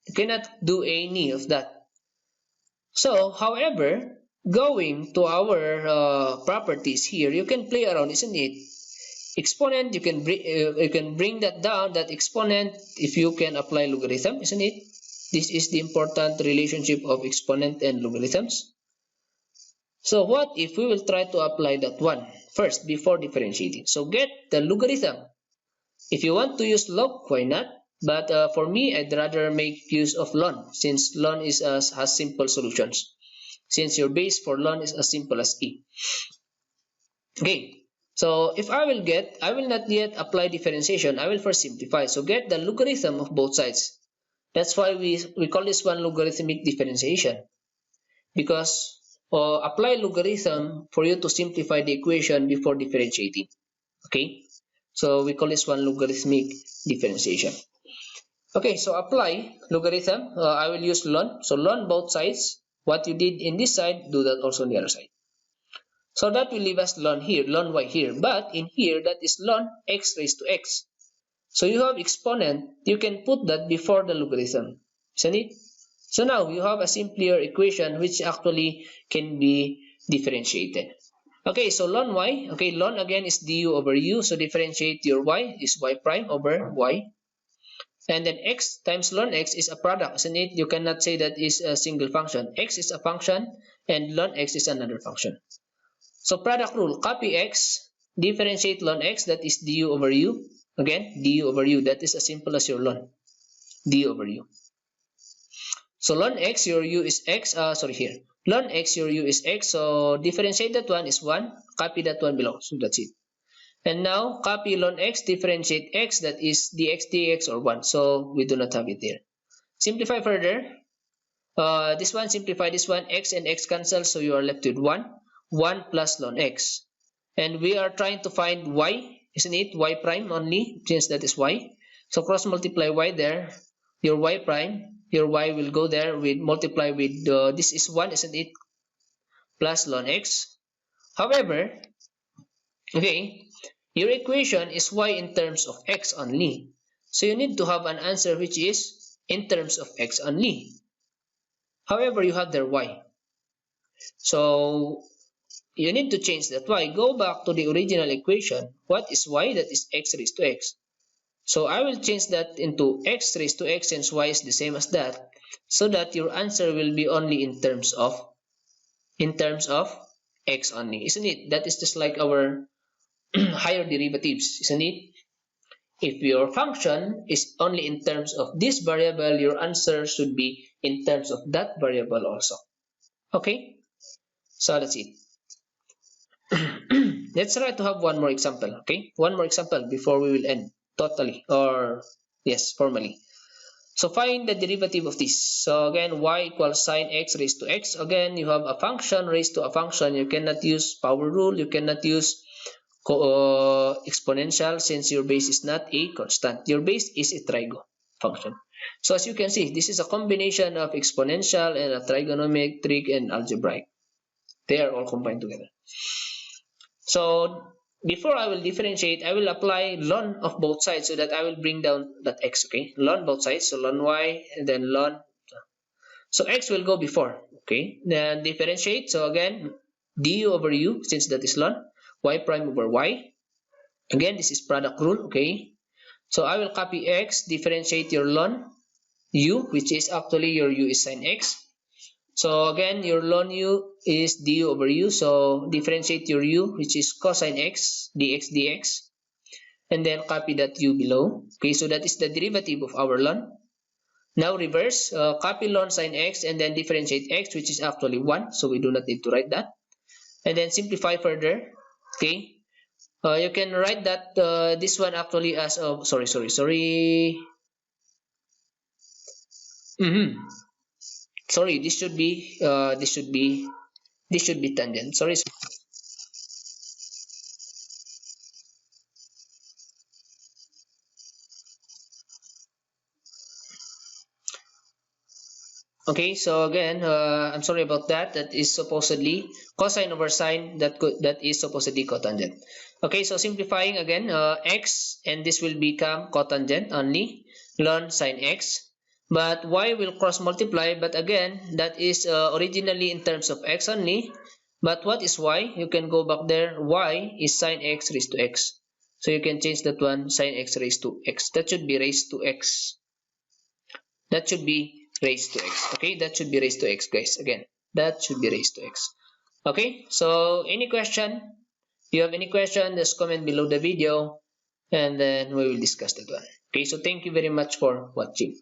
You cannot do any of that. So, however, going to our properties here, you can play around, isn't it? Exponent, you can bring that down, that exponent, if you can apply logarithm, isn't it? This is the important relationship of exponent and logarithms. So what if we will try to apply that one first before differentiating? So get the logarithm. If you want to use log, why not? But for me, I'd rather make use of ln, since ln has simple solutions. Since your base for ln is as simple as e. Okay. So if I will not yet apply differentiation. I will first simplify. So get the logarithm of both sides. That's why we call this one logarithmic differentiation. Because apply logarithm for you to simplify the equation before differentiating. Okay. So we call this one logarithmic differentiation. Okay, so apply logarithm. I will use ln. So ln both sides. What you did in this side, do that also on the other side. So that will leave us ln here, ln y here. But in here, that is ln x raised to x. So you have exponent. You can put that before the logarithm. Isn't it? So now you have a simpler equation which actually can be differentiated. Okay, so ln y. Okay, ln again is du over u. So differentiate your y is y prime over y. And then x times ln x is a product, isn't it? You cannot say that is a single function. X is a function and ln x is another function. So product rule, copy x, differentiate ln x, that is du over u. Again, du over u, that is as simple as your ln. Du over u. So ln x, your u is x, here. Ln x, your u is x, so differentiate that one is 1, copy that one below, so that's it. And now, copy ln x, differentiate x, that is dx or 1, so we do not have it there. Simplify further. This one, simplify this one, x and x cancel, so you are left with 1. 1 plus ln x. And we are trying to find y, isn't it? Y prime only, since that is y. So cross multiply y there, your y prime, your y will go there with multiply with, this is 1, isn't it? Plus ln x. However, okay, your equation is y in terms of x only. So you need to have an answer which is in terms of x only. However, you have there y. So you need to change that y. Go back to the original equation. What is y? That is x raised to x. So I will change that into x raised to x since y is the same as that, so that your answer will be only in terms of x only, isn't it? That is just like our higher derivatives, isn't it? If your function is only in terms of this variable, your answer should be in terms of that variable also. Okay? So that's it. Let's try to have one more example, okay? One more example before we will end totally, or yes, formally. So find the derivative of this. So again, y equals sine x raised to x. Again, you have a function raised to a function. You cannot use power rule. You cannot use exponential since your base is not a constant. Your base is a trigo function. So as you can see, this is a combination of exponential and a trigonometric and algebraic. They are all combined together. So before I will differentiate, I will apply ln of both sides so that I will bring down that x, okay? Ln both sides, so ln y and then ln. So x will go before, okay? Then differentiate, so again, du over u, since that is ln, y prime over y. Again, this is product rule, okay? So I will copy x, differentiate your ln u, which is actually your u is sine x. So again, your ln u is du over u. So differentiate your u, which is cosine x dx dx, and then copy that u below. Okay, so that is the derivative of our ln. Now reverse, copy ln sine x and then differentiate x, which is actually 1. So we do not need to write that. And then simplify further. Okay, you can write that this one actually as sorry. Sorry, this should be tangent. Sorry. Okay, so again, I'm sorry about that. That is supposedly cosine over sine. That is supposedly cotangent. Okay, so simplifying again, x and this will become cotangent only ln sine x. But y will cross multiply. But again, that is originally in terms of x only. But what is y? You can go back there. Y is sine x raised to x. So you can change that one, sine x raised to x. That should be raised to x. That should be raised to x. Okay, that should be raised to x, guys. Again, that should be raised to x. Okay, so any question? If you have any question, just comment below the video and then we will discuss that one. Okay, so thank you very much for watching.